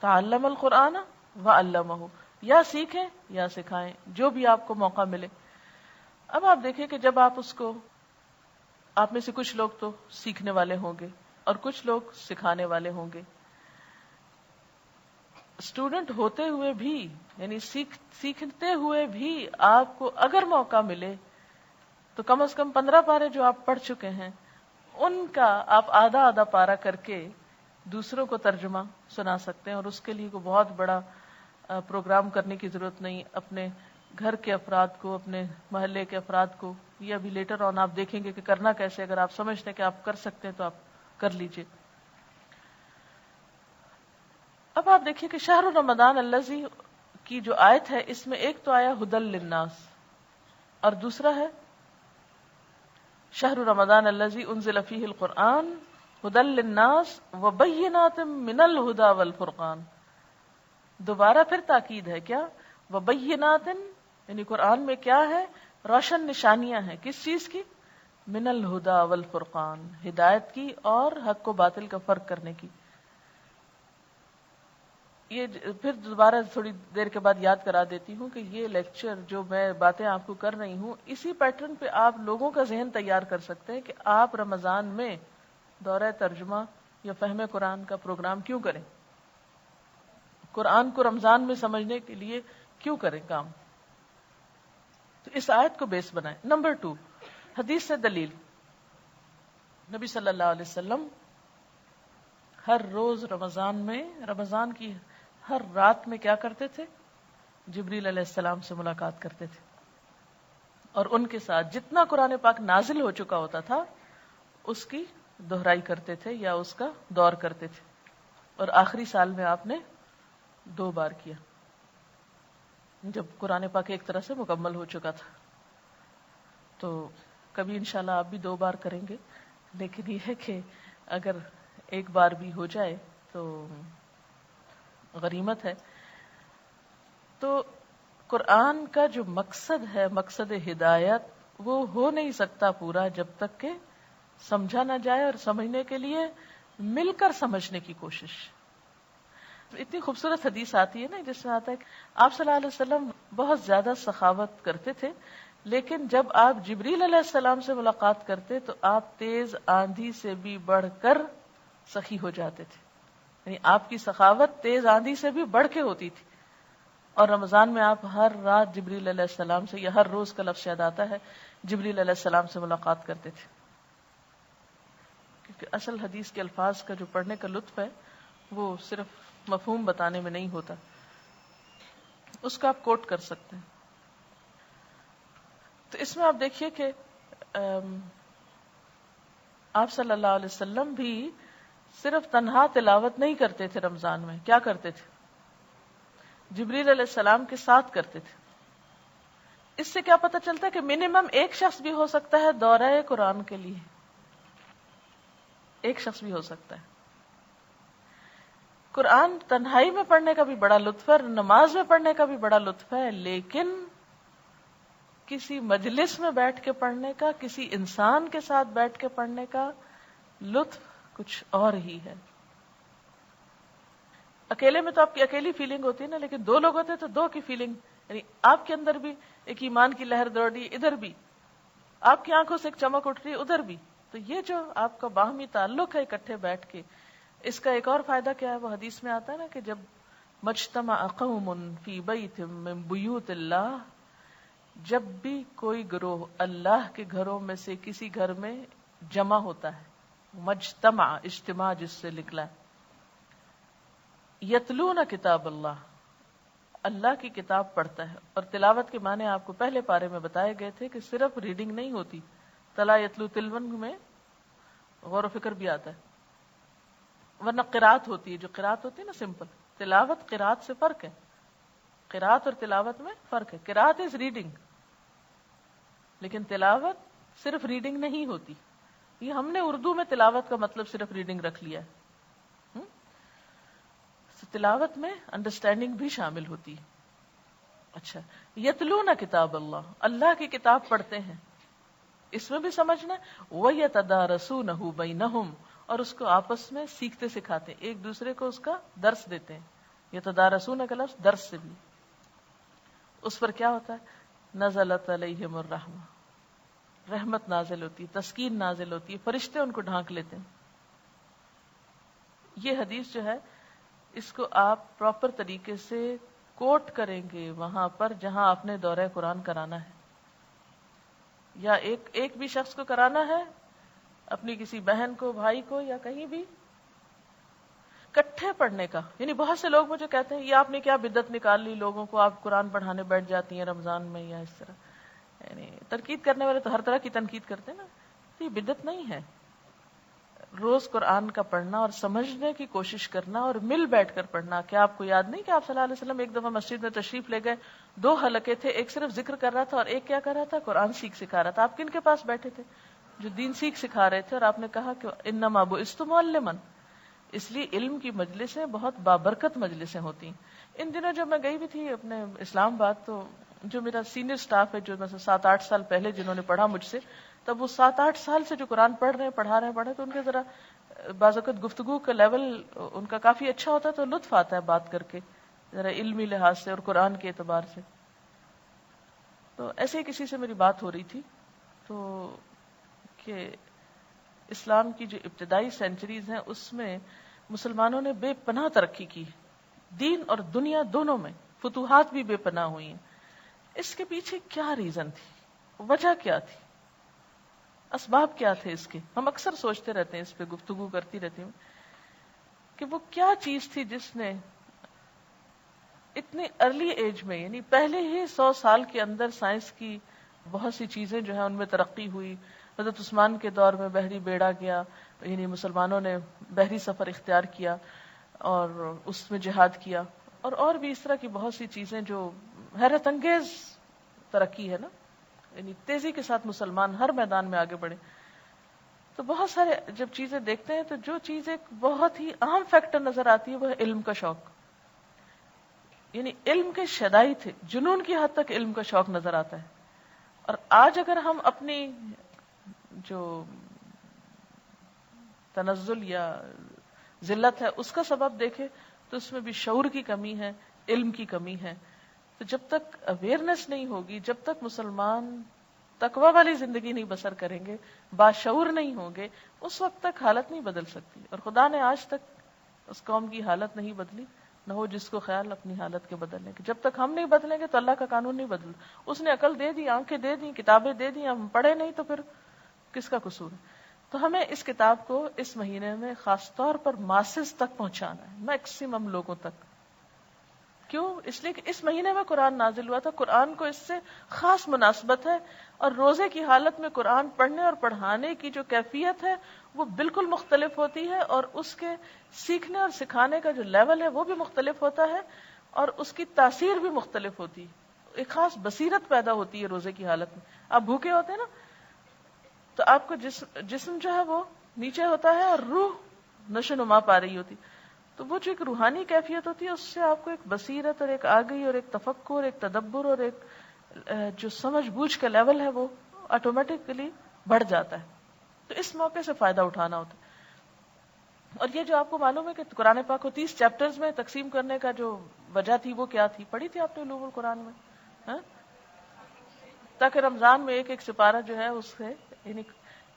تعلم القرآن وعلمہ، یا سیکھیں یا سکھائیں، جو بھی آپ کو موقع ملے. اب آپ دیکھیں کہ جب آپ اس کو، آپ میں سے کچھ لوگ تو سیکھنے والے ہوں گے اور کچھ لوگ سکھانے والے ہوں گے. اسٹوڈنٹ ہوتے ہوئے بھی، یعنی سیکھتے ہوئے بھی آپ کو اگر موقع ملے تو کم از کم 15 پارے جو آپ پڑھ چکے ہیں ان کا آپ آدھا آدھا پارا کر کے دوسروں کو ترجمہ سنا سکتے ہیں. اور اس کے لیے کوئی بہت بڑا پروگرام کرنے کی ضرورت نہیں. اپنے گھر کے افراد کو، اپنے محلے کے افراد کو، یہ ابھی لیٹر آن آپ دیکھیں گے کہ کرنا کیسے. اگر آپ سمجھتے ہیں کہ آپ کر سکتے ہیں تو آپ کر لیجئے. اب آپ دیکھیے کہ شہر رمضان الذی کی جو آیت ہے، اس میں ایک تو آیا ھدی للناس اور دوسرا ہے شہر رمضان الذی انزل فیہ القرآن ھدی للناس وبینات من الھدی والفرقان. دوبارہ پھر تاکید ہے، کیا؟ وبینات، یعنی قرآن میں کیا ہے؟ روشن نشانیاں ہیں. کس چیز کی؟ من الھدی والفرقان، ہدایت کی اور حق و باطل کا فرق کرنے کی. یہ پھر دوبارہ تھوڑی دیر کے بعد یاد کرا دیتی ہوں کہ یہ لیکچر جو میں باتیں آپ کو کر رہی ہوں، اسی پیٹرن پہ آپ لوگوں کا ذہن تیار کر سکتے ہیں کہ آپ رمضان میں دورہ ترجمہ یا فہم قرآن کا پروگرام کیوں کریں، قرآن کو رمضان میں سمجھنے کے لیے کیوں کریں کام. تو اس آیت کو بیس بنائیں. نمبر 2، حدیث سے دلیل. نبی صلی اللہ علیہ وسلم ہر روز رمضان کی ہر رات میں کیا کرتے تھے؟ جبریل علیہ السلام سے ملاقات کرتے تھے اور ان کے ساتھ جتنا قرآن پاک نازل ہو چکا ہوتا تھا اس کی دہرائی کرتے تھے یا اس کا دور کرتے تھے. اور آخری سال میں آپ نے 2 بار کیا جب قرآن پاک ایک طرح سے مکمل ہو چکا تھا. تو کبھی انشاءاللہ آپ بھی 2 بار کریں گے، لیکن یہ ہے کہ اگر ایک بار بھی ہو جائے تو غنیمت ہے. تو قرآن کا جو مقصد ہے، مقصد ہدایت، وہ ہو نہیں سکتا پورا جب تک کہ سمجھا نہ جائے، اور سمجھنے کے لیے مل کر سمجھنے کی کوشش. اتنی خوبصورت حدیث آتی ہے نا جس میں آتا ہے کہ آپ صلی اللہ علیہ وسلم بہت زیادہ سخاوت کرتے تھے، لیکن جب آپ جبریل علیہ السلام سے ملاقات کرتے تو آپ تیز آندھی سے بھی بڑھ کر سخی ہو جاتے تھے. یعنی آپ کی سخاوت تیز آندھی سے بھی بڑھ کے ہوتی تھی. اور رمضان میں آپ ہر رات جبریل علیہ السلام سے، یا ہر روز کا لفظ یاد آتا ہے، جبریل علیہ السلام سے ملاقات کرتے تھے. کیونکہ اصل حدیث کے الفاظ کا جو پڑھنے کا لطف ہے وہ صرف مفہوم بتانے میں نہیں ہوتا، اس کا آپ کوٹ کر سکتے ہیں. تو اس میں آپ دیکھیے کہ آپ صلی اللہ علیہ وسلم بھی صرف تنہا تلاوت نہیں کرتے تھے رمضان میں. کیا کرتے تھے؟ جبریل علیہ السلام کے ساتھ کرتے تھے. اس سے کیا پتہ چلتا ہے کہ منیمم ایک شخص بھی ہو سکتا ہے دورہ قرآن کے لیے. ایک شخص بھی ہو سکتا ہے. قرآن تنہائی میں پڑھنے کا بھی بڑا لطف ہے، نماز میں پڑھنے کا بھی بڑا لطف ہے، لیکن کسی مجلس میں بیٹھ کے پڑھنے کا، کسی انسان کے ساتھ بیٹھ کے پڑھنے کا لطف کچھ اور ہی ہے. اکیلے میں تو آپ کی اکیلی فیلنگ ہوتی ہے نا، لیکن دو لوگ ہوتے تو دو کی فیلنگ، یعنی آپ کے اندر بھی ایک ایمان کی لہر دوڑ رہی ہے، ادھر بھی آپ کی آنکھوں سے ایک چمک اٹھ رہی ہے، ادھر بھی. تو یہ جو آپ کا باہمی تعلق ہے اکٹھے بیٹھ کے، اس کا ایک اور فائدہ کیا ہے؟ وہ حدیث میں آتا ہے نا کہ جب مجتمع قوم فی بیت من بیوت اللہ، جب بھی کوئی گروہ اللہ کے گھروں میں سے کسی گھر میں جمع ہوتا ہے، مجتمع اجتماع جس سے نکلا ہے، یتلون کتاب اللہ، اللہ کی کتاب پڑھتا ہے. اور تلاوت کے معنی آپ کو پہلے پارے میں بتائے گئے تھے کہ صرف ریڈنگ نہیں ہوتی، تلا یتلو تلون میں غور و فکر بھی آتا ہے، ورنہ قرات ہوتی ہے. جو قرات ہوتی ہے نا سمپل، تلاوت قرات سے فرق ہے. قرات اور تلاوت میں فرق ہے. قرات از ریڈنگ، لیکن تلاوت صرف ریڈنگ نہیں ہوتی. یہ ہم نے اردو میں تلاوت کا مطلب صرف ریڈنگ رکھ لیا ہے. تلاوت میں انڈرسٹینڈنگ بھی شامل ہوتی ہے. اچھا، یتلون کتاب اللہ، اللہ کی کتاب پڑھتے ہیں، اس میں بھی سمجھنا. وَيَتَدَارَسُونَهُ بَيْنَهُمْ، اور اس کو آپس میں سیکھتے سکھاتے ہیں، ایک دوسرے کو اس کا درس دیتے ہیں. یتدارسون کا لفظ درس سے بھی. اس پر کیا ہوتا ہے؟ نزلت علیہم الرحمہ، رحمت نازل ہوتی ہے، تسکین نازل ہوتی ہے، فرشتے ان کو ڈھانک لیتے ہیں. یہ حدیث جو ہے اس کو آپ پراپر طریقے سے کوٹ کریں گے وہاں پر جہاں آپ نے دورہ قرآن کرانا ہے، یا ایک بھی شخص کو کرانا ہے، اپنی کسی بہن کو، بھائی کو، یا کہیں بھی کٹھے پڑھنے کا. یعنی بہت سے لوگ مجھے کہتے ہیں یہ آپ نے کیا بدعت نکال لی لوگوں کو، آپ قرآن پڑھانے بیٹھ جاتی ہیں رمضان میں یا اس طرح. یعنی تنقید کرنے والے تو ہر طرح کی تنقید کرتے ہیں نا، تو یہ بدعت نہیں ہے. روز قرآن کا پڑھنا اور سمجھنے کی کوشش کرنا اور مل بیٹھ کر پڑھنا. کیا آپ کو یاد نہیں کہ آپ صلی اللہ علیہ وسلم ایک دفعہ مسجد میں تشریف لے گئے، 2 حلقے تھے، ایک صرف ذکر کر رہا تھا اور ایک کیا کر رہا تھا؟ قرآن سکھا رہا تھا. آپ کن کے پاس بیٹھے تھے؟ جو دین سکھا رہے تھے. اور آپ نے کہا کہ انما بعثت معلما، اس لیے علم کی مجلسیں بہت بابرکت مجلسیں ہوتی ہیں. ان دنوں جب میں گئی بھی تھی اپنے اسلام آباد، تو جو میرا سینئر سٹاف ہے، جو مثلا 7-8 سال پہلے جنہوں نے پڑھا مجھ سے، تب وہ 7-8 سال سے جو قرآن پڑھ رہے ہیں، پڑھا رہے ہیں، تو ان کے ذرا بعض اوقات گفتگو کا لیول ان کا کافی اچھا ہوتا ہے، تو لطف آتا ہے بات کر کے ذرا علمی لحاظ سے اور قرآن کے اعتبار سے. تو ایسے ہی کسی سے میری بات ہو رہی تھی، تو کہ اسلام کی جو ابتدائی سینچریز ہیں اس میں مسلمانوں نے بے پناہ ترقی کی، دین اور دنیا دونوں میں فتوحات بھی بے پناہ ہوئی ہیں. اس کے پیچھے کیا ریزن تھی؟ وجہ کیا تھی؟ اسباب کیا تھے اس کے؟ ہم اکثر سوچتے رہتے ہیں، اس پہ گفتگو کرتی رہتی ہوں کہ وہ کیا چیز تھی جس نے اتنی ارلی ایج میں، یعنی پہلے ہی 100 سال کے اندر سائنس کی بہت سی چیزیں جو ہیں ان میں ترقی ہوئی. حضرت عثمان کے دور میں بحری بیڑا گیا، یعنی مسلمانوں نے بحری سفر اختیار کیا اور اس میں جہاد کیا، اور بھی اس طرح کی بہت سی چیزیں جو حیرت انگیز ترقی ہے نا، یعنی تیزی کے ساتھ مسلمان ہر میدان میں آگے بڑھے. تو بہت سارے جب چیزیں دیکھتے ہیں تو جو چیز ایک بہت ہی اہم فیکٹر نظر آتی ہے وہ ہے علم کا شوق. یعنی علم کے شدائی تھے، جنون کی حد تک علم کا شوق نظر آتا ہے. اور آج اگر ہم اپنی جو تنزل یا ذلت ہے اس کا سبب دیکھیں تو اس میں بھی شعور کی کمی ہے، علم کی کمی ہے. تو جب تک اویئرنیس نہیں ہوگی، جب تک مسلمان تقوی والی زندگی نہیں بسر کریں گے، باشعور نہیں ہوں گے، اس وقت تک حالت نہیں بدل سکتی. اور خدا نے آج تک اس قوم کی حالت نہیں بدلی، نہ ہو جس کو خیال اپنی حالت کے بدلنے کے. جب تک ہم نہیں بدلیں گے تو اللہ کا قانون نہیں بدل. اس نے عقل دے دی، آنکھیں دے دی، کتابیں دے دی، ہم پڑھے نہیں تو پھر کس کا قصور ہے؟ تو ہمیں اس کتاب کو اس مہینے میں خاص طور پر ماسز تک پہنچانا ہے، میکسیمم لوگوں تک. کیوں؟ اس لیے کہ اس مہینے میں قرآن نازل ہوا تھا، قرآن کو اس سے خاص مناسبت ہے، اور روزے کی حالت میں قرآن پڑھنے اور پڑھانے کی جو کیفیت ہے وہ بالکل مختلف ہوتی ہے، اور اس کے سیکھنے اور سکھانے کا جو لیول ہے وہ بھی مختلف ہوتا ہے، اور اس کی تاثیر بھی مختلف ہوتی ہے، ایک خاص بصیرت پیدا ہوتی ہے روزے کی حالت میں. آپ بھوکے ہوتے ہیں نا تو آپ کو جسم جو ہے وہ نیچے ہوتا ہے اور روح نشو نما پا رہی ہوتی، تو وہ جو ایک روحانی کیفیت ہوتی ہے اس سے آپ کو ایک بصیرت اور ایک آگہی اور ایک تفکر، ایک تدبر اور ایک جو سمجھ بوجھ کا لیول ہے وہ آٹومیٹکلی بڑھ جاتا ہے. تو اس موقع سے فائدہ اٹھانا ہوتا ہے. اور یہ جو آپ کو معلوم ہے کہ قرآن پاک کو 30 چیپٹرز میں تقسیم کرنے کا جو وجہ تھی وہ کیا تھی؟ پڑھی تھی آپ نے علوم القرآن میں؟ ہاں؟ تاکہ رمضان میں ایک ایک سپارہ جو ہے اس سے، یعنی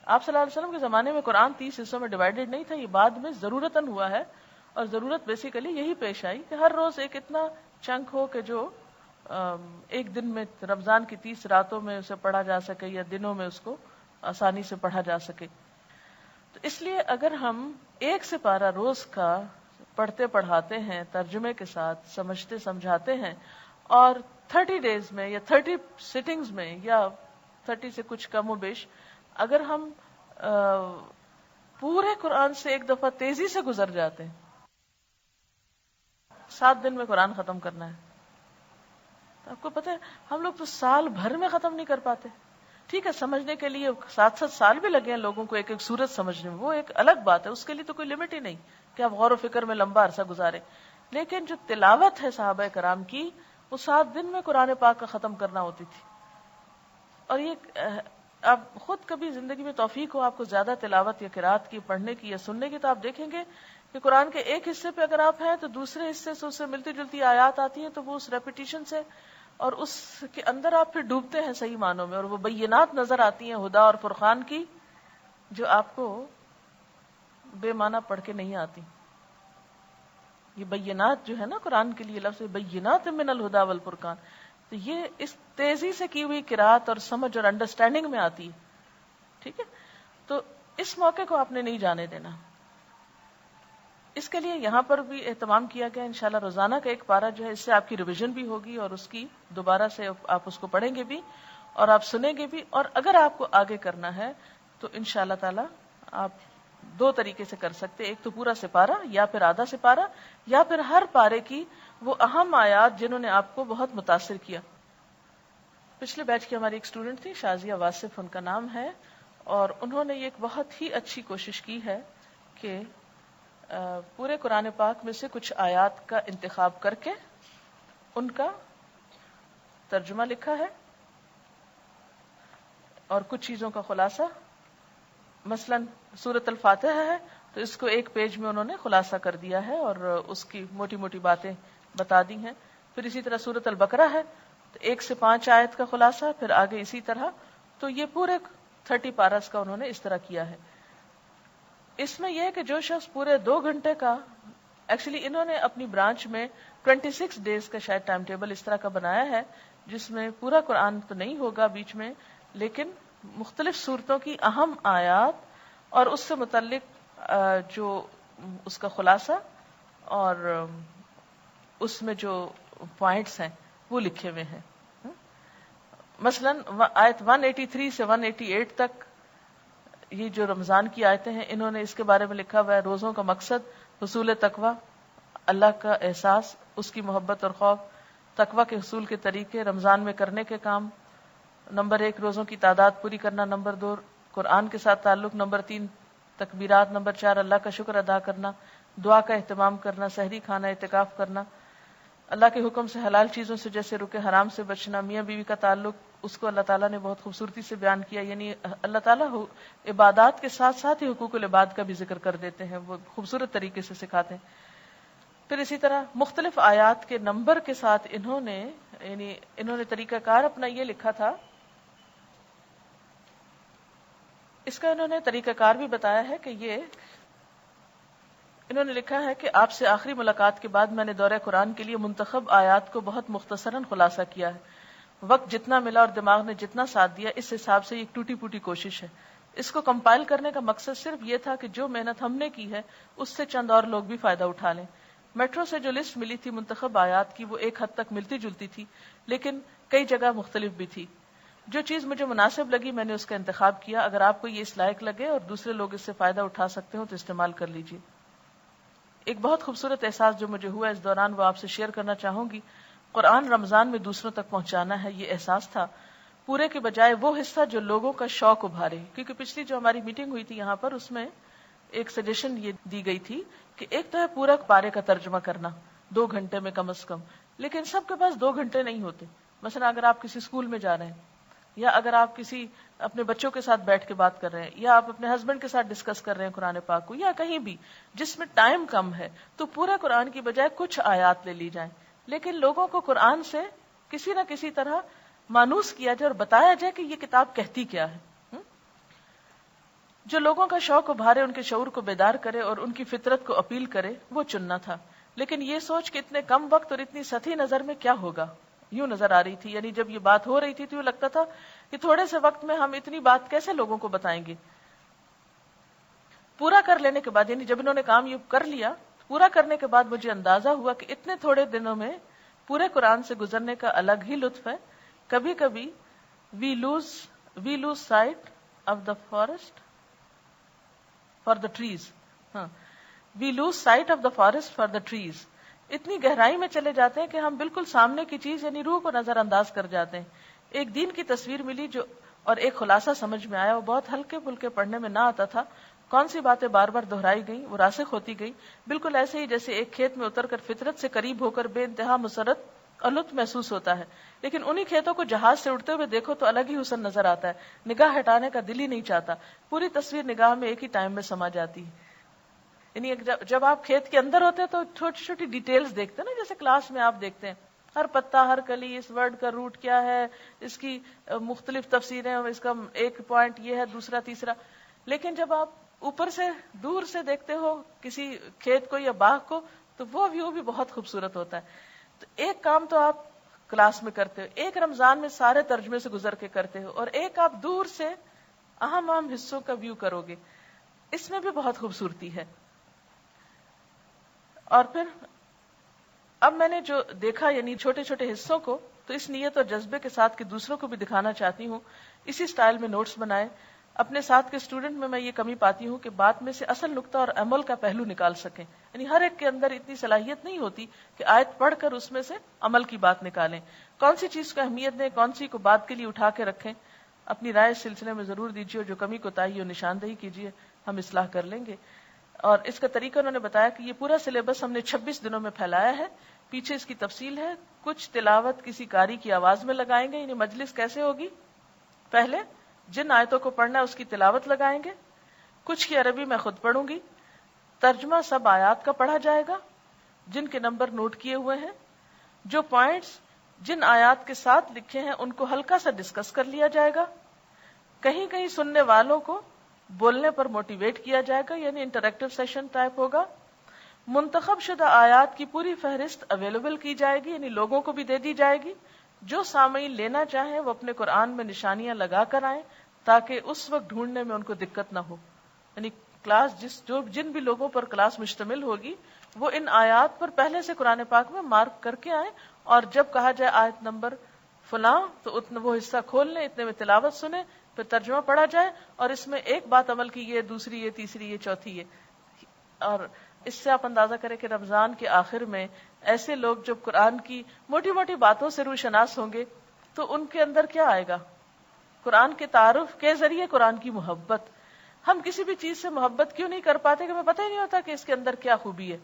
آپ صلی اللہ علیہ وسلم کے زمانے میں قرآن 30 حصوں میں ڈیوائیڈڈ نہیں تھا، یہ بعد میں ضرورتاً ہوا ہے، اور ضرورت بیسیکلی یہی پیش آئی کہ ہر روز ایک اتنا چنک ہو کہ جو ایک دن میں رمضان کی 30 راتوں میں اسے پڑھا جا سکے یا دنوں میں اس کو آسانی سے پڑھا جا سکے. تو اس لیے اگر ہم ایک سپارہ روز کا پڑھتے پڑھاتے ہیں ترجمے کے ساتھ، سمجھتے سمجھاتے ہیں، اور 30 ڈیز میں یا 30 سٹنگز میں یا 30 سے کچھ کم و بیش اگر ہم پورے قرآن سے ایک دفعہ تیزی سے گزر جاتے ہیں، 7 دن میں قرآن ختم کرنا ہے، تو آپ کو پتہ ہے ہم لوگ تو سال بھر میں ختم نہیں کر پاتے. ٹھیک ہے سمجھنے کے لیے 7 سال بھی لگے ہیں لوگوں کو ایک ایک سورت سمجھنے میں، وہ ایک الگ بات ہے، اس کے لیے تو کوئی لمٹ ہی نہیں کہ آپ غور و فکر میں لمبا عرصہ گزارے. لیکن جو تلاوت ہے صحابہ کرام کی وہ 7 دن میں قرآن پاک کا ختم کرنا ہوتی تھی. اور یہ آپ خود کبھی زندگی میں توفیق ہو آپ کو زیادہ تلاوت یا قرات کی، پڑھنے کی یا سننے کی، تو آپ دیکھیں گے کہ قرآن کے ایک حصے پہ اگر آپ ہیں تو دوسرے حصے سے اس سے ملتی جلتی آیات آتی ہیں، تو وہ اس ریپیٹیشن سے اور اس کے اندر آپ پھر ڈوبتے ہیں صحیح معنوں میں، اور وہ بینات نظر آتی ہیں ہدا اور فرقان کی، جو آپ کو بے معنی پڑھ کے نہیں آتی. یہ بینات جو ہے نا قرآن کے لیے لفظ بینات من الہدا والفرقان، تو یہ اس تیزی سے کی ہوئی قرات اور سمجھ اور انڈرسٹینڈنگ میں آتی ہے. ٹھیک ہے، تو اس موقع کو آپ نے نہیں جانے دینا. اس کے لیے یہاں پر بھی اہتمام کیا گیا، انشاءاللہ روزانہ کا ایک پارہ جو ہے، اس سے آپ کی ریویژن بھی ہوگی اور اس کی دوبارہ سے آپ اس کو پڑھیں گے بھی اور آپ سنیں گے بھی. اور اگر آپ کو آگے کرنا ہے تو انشاءاللہ تعالی آپ 2 طریقے سے کر سکتے، ایک تو پورا سپارہ یا پھر آدھا سپارہ، یا پھر ہر پارے کی وہ اہم آیات جنہوں نے آپ کو بہت متاثر کیا. پچھلے بیچ کی ہماری ایک اسٹوڈنٹ تھی شازیہ واصف ان کا نام ہے، اور انہوں نے یہ ایک بہت ہی اچھی کوشش کی ہے کہ پورے قرآن پاک میں سے کچھ آیات کا انتخاب کر کے ان کا ترجمہ لکھا ہے اور کچھ چیزوں کا خلاصہ. مثلا سورۃ الفاتحہ ہے تو اس کو ایک پیج میں انہوں نے خلاصہ کر دیا ہے اور اس کی موٹی موٹی باتیں بتا دی ہیں. پھر اسی طرح سورۃ البقرہ ہے تو 1 سے 5 آیت کا خلاصہ، پھر آگے اسی طرح. تو یہ پورے 30 پارس کا انہوں نے اس طرح کیا ہے. اس میں یہ ہے کہ جو شخص پورے 2 گھنٹے کا، ایکچولی انہوں نے اپنی برانچ میں 26 ڈیز کا شاید ٹائم ٹیبل اس طرح کا بنایا ہے، جس میں پورا قرآن تو نہیں ہوگا بیچ میں، لیکن مختلف صورتوں کی اہم آیات اور اس سے متعلق جو اس کا خلاصہ اور اس میں جو پوائنٹس ہیں وہ لکھے ہوئے ہیں. مثلا آیت 183 سے 188 تک یہ جو رمضان کی آیتیں ہیں، انہوں نے اس کے بارے میں لکھا ہوا ہے روزوں کا مقصد، حصول تقوی، اللہ کا احساس، اس کی محبت اور خوف، تقوی کے حصول کے طریقے، رمضان میں کرنے کے کام، نمبر 1 روزوں کی تعداد پوری کرنا، نمبر 2 قرآن کے ساتھ تعلق، نمبر 3 تکبیرات، نمبر 4 اللہ کا شکر ادا کرنا، دعا کا اہتمام کرنا، سحری کھانا، اعتکاف کرنا، اللہ کے حکم سے حلال چیزوں سے جیسے رکے حرام سے بچنا، میاں بیوی کا تعلق، اس کو اللہ تعالیٰ نے بہت خوبصورتی سے بیان کیا. یعنی اللہ تعالیٰ عبادات کے ساتھ ساتھ ہی حقوق العباد کا بھی ذکر کر دیتے ہیں، وہ خوبصورت طریقے سے سکھاتے ہیں. پھر اسی طرح مختلف آیات کے نمبر کے ساتھ انہوں نے طریقہ کار اپنا یہ لکھا تھا. اس کا انہوں نے طریقہ کار بھی بتایا ہے کہ انہوں نے لکھا ہے کہ آپ سے آخری ملاقات کے بعد میں نے دورہ قرآن کے لیے منتخب آیات کو بہت مختصراً خلاصہ کیا ہے. وقت جتنا ملا اور دماغ نے جتنا ساتھ دیا، اس حساب سے ایک ٹوٹی پوٹی کوشش ہے. اس کو کمپائل کرنے کا مقصد صرف یہ تھا کہ جو محنت ہم نے کی ہے اس سے چند اور لوگ بھی فائدہ اٹھا لیں. میٹرو سے جو لسٹ ملی تھی منتخب آیات کی وہ ایک حد تک ملتی جلتی تھی، لیکن کئی جگہ مختلف بھی تھی. جو چیز مجھے مناسب لگی میں نے اس کا انتخاب کیا. اگر آپ کو یہ اس لائق لگے اور دوسرے لوگ اس سے فائدہ اٹھا سکتے ہو تو استعمال کر لیجیے. ایک بہت خوبصورت احساس جو مجھے ہوا اس دوران وہ آپ سے شیئر کرنا چاہوں گی. قرآن رمضان میں دوسروں تک پہنچانا ہے، یہ احساس تھا پورے کے بجائے وہ حصہ جو لوگوں کا شوق ابھارے. کیونکہ پچھلی جو ہماری میٹنگ ہوئی تھی یہاں پر، اس میں ایک سجیشن یہ دی گئی تھی کہ ایک تو ہے پورا پارے کا ترجمہ کرنا 2 گھنٹے میں کم از کم، لیکن سب کے پاس 2 گھنٹے نہیں ہوتے. مثلا اگر آپ کسی اسکول میں جا رہے ہیں، یا اگر آپ کسی اپنے بچوں کے ساتھ بیٹھ کے بات کر رہے ہیں، یا آپ اپنے ہسبینڈ کے ساتھ ڈسکس کر رہے ہیں قرآن پاک کو، یا کہیں بھی جس میں ٹائم کم ہے، تو پورا قرآن کی بجائے کچھ آیات لے لی جائیں. لیکن لوگوں کو قرآن سے کسی نہ کسی طرح مانوس کیا جائے اور بتایا جائے کہ یہ کتاب کہتی کیا ہے. جو لوگوں کا شوق ابھارے، ان کے شعور کو بیدار کرے اور ان کی فطرت کو اپیل کرے، وہ چننا تھا. لیکن یہ سوچ کہ اتنے کم وقت اور اتنی سطحی نظر میں کیا ہوگا، یوں نظر آ رہی تھی. یعنی جب یہ بات ہو رہی تھی تو لگتا تھا کہ تھوڑے سے وقت میں ہم اتنی بات کیسے لوگوں کو بتائیں گے. پورا کر لینے کے بعد، یعنی جب انہوں نے کام یہ کر لیا، پورا کرنے کے بعد مجھے اندازہ ہوا کہ اتنے تھوڑے دنوں میں پورے قرآن سے گزرنے کا الگ ہی لطف ہے. کبھی کبھی we lose sight of the forest for the trees. We lose sight of the forest for the trees. اتنی گہرائی میں چلے جاتے ہیں کہ ہم بالکل سامنے کی چیز یعنی روح کو نظر انداز کر جاتے ہیں. ایک دین کی تصویر ملی جو اور ایک خلاصہ سمجھ میں آیا. وہ بہت ہلکے پھلکے پڑھنے میں نہ آتا تھا. کون سی باتیں بار بار دہرائی گئیں، وہ راسخ ہوتی گئی. بالکل ایسے ہی جیسے ایک کھیت میں اتر کر فطرت سے قریب ہو کر بے انتہا مسرت اور لطف محسوس ہوتا ہے، لیکن انہی کھیتوں کو جہاز سے اڑتے ہوئے دیکھو تو الگ ہی حسن نظر آتا ہے. نگاہ ہٹانے کا دل ہی نہیں چاہتا. پوری تصویر نگاہ میں ایک ہی ٹائم میں سما جاتی ہے. یعنی جب آپ کھیت کے اندر ہوتے ہیں تو چھوٹی چھوٹی ڈیٹیلز دیکھتے ہیں نا، جیسے کلاس میں آپ دیکھتے ہیں ہر پتا، ہر کلی، اس ورڈ کا روٹ کیا ہے، اس کی مختلف تفسیریں، اس کا ایک پوائنٹ یہ ہے، دوسرا تیسرا. لیکن جب آپ اوپر سے دور سے دیکھتے ہو کسی کھیت کو یا باغ کو تو وہ ویو بھی بہت خوبصورت ہوتا ہے. تو ایک کام تو آپ کلاس میں کرتے ہو، ایک رمضان میں سارے ترجمے سے گزر کے کرتے ہو، اور ایک آپ دور سے اہم اہم حصوں کا ویو کرو گے. اس میں بھی بہت خوبصورتی ہے. اور پھر اب میں نے جو دیکھا یعنی چھوٹے چھوٹے حصوں کو، تو اس نیت اور جذبے کے ساتھ کہ دوسروں کو بھی دکھانا چاہتی ہوں، اسی سٹائل میں نوٹس بنائے. اپنے ساتھ کے اسٹوڈنٹ میں یہ کمی پاتی ہوں کہ بات میں سے اصل نقطہ اور عمل کا پہلو نکال سکیں. یعنی ہر ایک کے اندر اتنی صلاحیت نہیں ہوتی کہ آیت پڑھ کر اس میں سے عمل کی بات نکالیں. کون سی چیز کو اہمیت دیں، کون سی کو بات کے لیے اٹھا کے رکھیں. اپنی رائے اس سلسلے میں ضرور دیجیے اور جو کمی کوتاہی اور نشاندہی کیجیے، ہم اصلاح کر لیں گے. اور اس کا طریقہ انہوں نے بتایا کہ یہ پورا سلیبس ہم نے 26 دنوں میں پھیلایا ہے. پیچھے اس کی تفصیل ہے. کچھ تلاوت کسی قاری کی آواز میں لگائیں گے. یعنی مجلس کیسے ہوگی، پہلے جن آیتوں کو پڑھنا ہے اس کی تلاوت لگائیں گے، کچھ کی عربی میں خود پڑھوں گی، ترجمہ سب آیات کا پڑھا جائے گا جن کے نمبر نوٹ کیے ہوئے ہیں. جو پوائنٹس جن آیات کے ساتھ لکھے ہیں ان کو ہلکا سا ڈسکس کر لیا جائے گا. کہیں کہیں سننے والوں کو بولنے پر موٹیویٹ کیا جائے گا، یعنی انٹریکٹیو سیشن ٹائپ ہوگا. منتخب شدہ آیات کی پوری فہرست اویلیبل کی جائے گی، یعنی لوگوں کو بھی دے دی جائے گی. جو سامعین لینا چاہیں وہ اپنے قرآن میں نشانیاں لگا کر آئیں تاکہ اس وقت ڈھونڈنے میں ان کو دقت نہ ہو. یعنی کلاس جن بھی لوگوں پر کلاس مشتمل ہوگی وہ ان آیات پر پہلے سے قرآن پاک میں مارک کر کے آئیں، اور جب کہا جائے آیت نمبر فلاں تو وہ حصہ کھول لیں، اتنے میں تلاوت سنیں، پھر ترجمہ پڑھا جائے اور اس میں ایک بات عمل کی، یہ دوسری، یہ تیسری، یہ چوتھی. یہ اور اس سے آپ اندازہ کریں کہ رمضان کے آخر میں ایسے لوگ جب قرآن کی موٹی موٹی باتوں سے روشناس ہوں گے تو ان کے اندر کیا آئے گا؟ قرآن کے تعارف کے ذریعے قرآن کی محبت. ہم کسی بھی چیز سے محبت کیوں نہیں کر پاتے کہ ہمیں پتہ ہی نہیں ہوتا کہ اس کے اندر کیا خوبی ہے.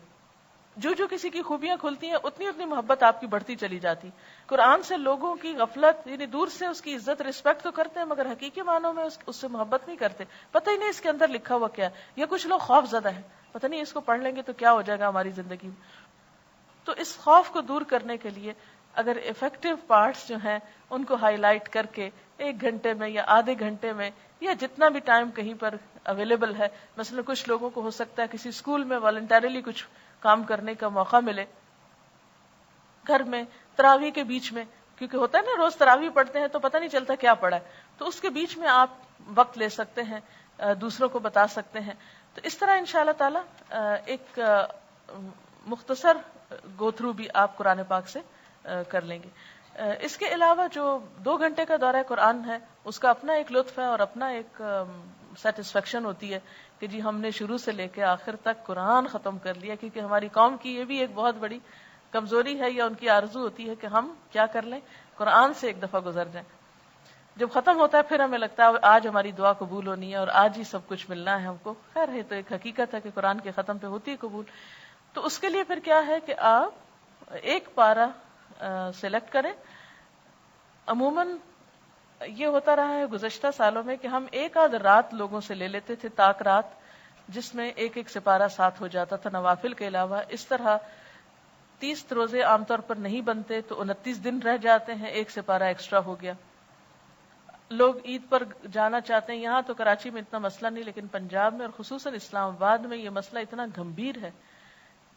جو کسی کی خوبیاں کھلتی ہیں اتنی اتنی محبت آپ کی بڑھتی چلی جاتی. قرآن سے لوگوں کی غفلت، یعنی دور سے اس کی عزت رسپیکٹ تو کرتے ہیں مگر حقیقی معنوں میں اس سے محبت نہیں کرتے. پتہ ہی نہیں اس کے اندر لکھا ہوا کیا ہے. یا کچھ لوگ خوف زدہ ہیں، پتہ نہیں اس کو پڑھ لیں گے تو کیا ہو جائے گا ہماری زندگی میں. تو اس خوف کو دور کرنے کے لیے اگر افیکٹو پارٹس جو ہیں ان کو ہائی لائٹ کر کے 1 گھنٹے میں یا آدھے گھنٹے میں یا جتنا بھی ٹائم کہیں پر اویلیبل ہے، مثلا کچھ لوگوں کو ہو سکتا ہے کسی اسکول میں والنٹریلی کچھ کام کرنے کا موقع ملے، گھر میں تراویح کے بیچ میں، کیونکہ ہوتا ہے نا روز تراویح پڑھتے ہیں تو پتہ نہیں چلتا کیا پڑھا ہے، تو اس کے بیچ میں آپ وقت لے سکتے ہیں، دوسروں کو بتا سکتے ہیں. تو اس طرح انشاءاللہ تعالی ایک مختصر گو تھرو بھی آپ قرآن پاک سے کر لیں گے. اس کے علاوہ جو 2 گھنٹے کا دورہ قرآن ہے اس کا اپنا ایک لطف ہے اور اپنا ایک سیٹسفیکشن ہوتی ہے کہ جی ہم نے شروع سے لے کے آخر تک قرآن ختم کر لیا. کیونکہ ہماری قوم کی یہ بھی ایک بہت بڑی کمزوری ہے یا ان کی آرزو ہوتی ہے کہ ہم کیا کر لیں, قرآن سے ایک دفعہ گزر جائیں. جب ختم ہوتا ہے پھر ہمیں لگتا ہے آج ہماری دعا قبول ہونی ہے اور آج ہی سب کچھ ملنا ہے ہم کو. خیر ہے تو ایک حقیقت ہے کہ قرآن کے ختم پہ ہوتی ہے قبول. تو اس کے لیے پھر کیا ہے کہ آپ ایک پارہ سلیکٹ کریں. عموماً یہ ہوتا رہا ہے گزشتہ سالوں میں کہ ہم ایک آدھ رات لوگوں سے لے لیتے تھے, طاق رات, جس میں ایک ایک سپارہ ساتھ ہو جاتا تھا نوافل کے علاوہ. اس طرح 30 روزے عام طور پر نہیں بنتے تو 29 دن رہ جاتے ہیں, ایک سپارہ ایکسٹرا ہو گیا. لوگ عید پر جانا چاہتے ہیں, یہاں تو کراچی میں اتنا مسئلہ نہیں, لیکن پنجاب میں اور خصوصاً اسلام آباد میں یہ مسئلہ اتنا گمبھیر ہے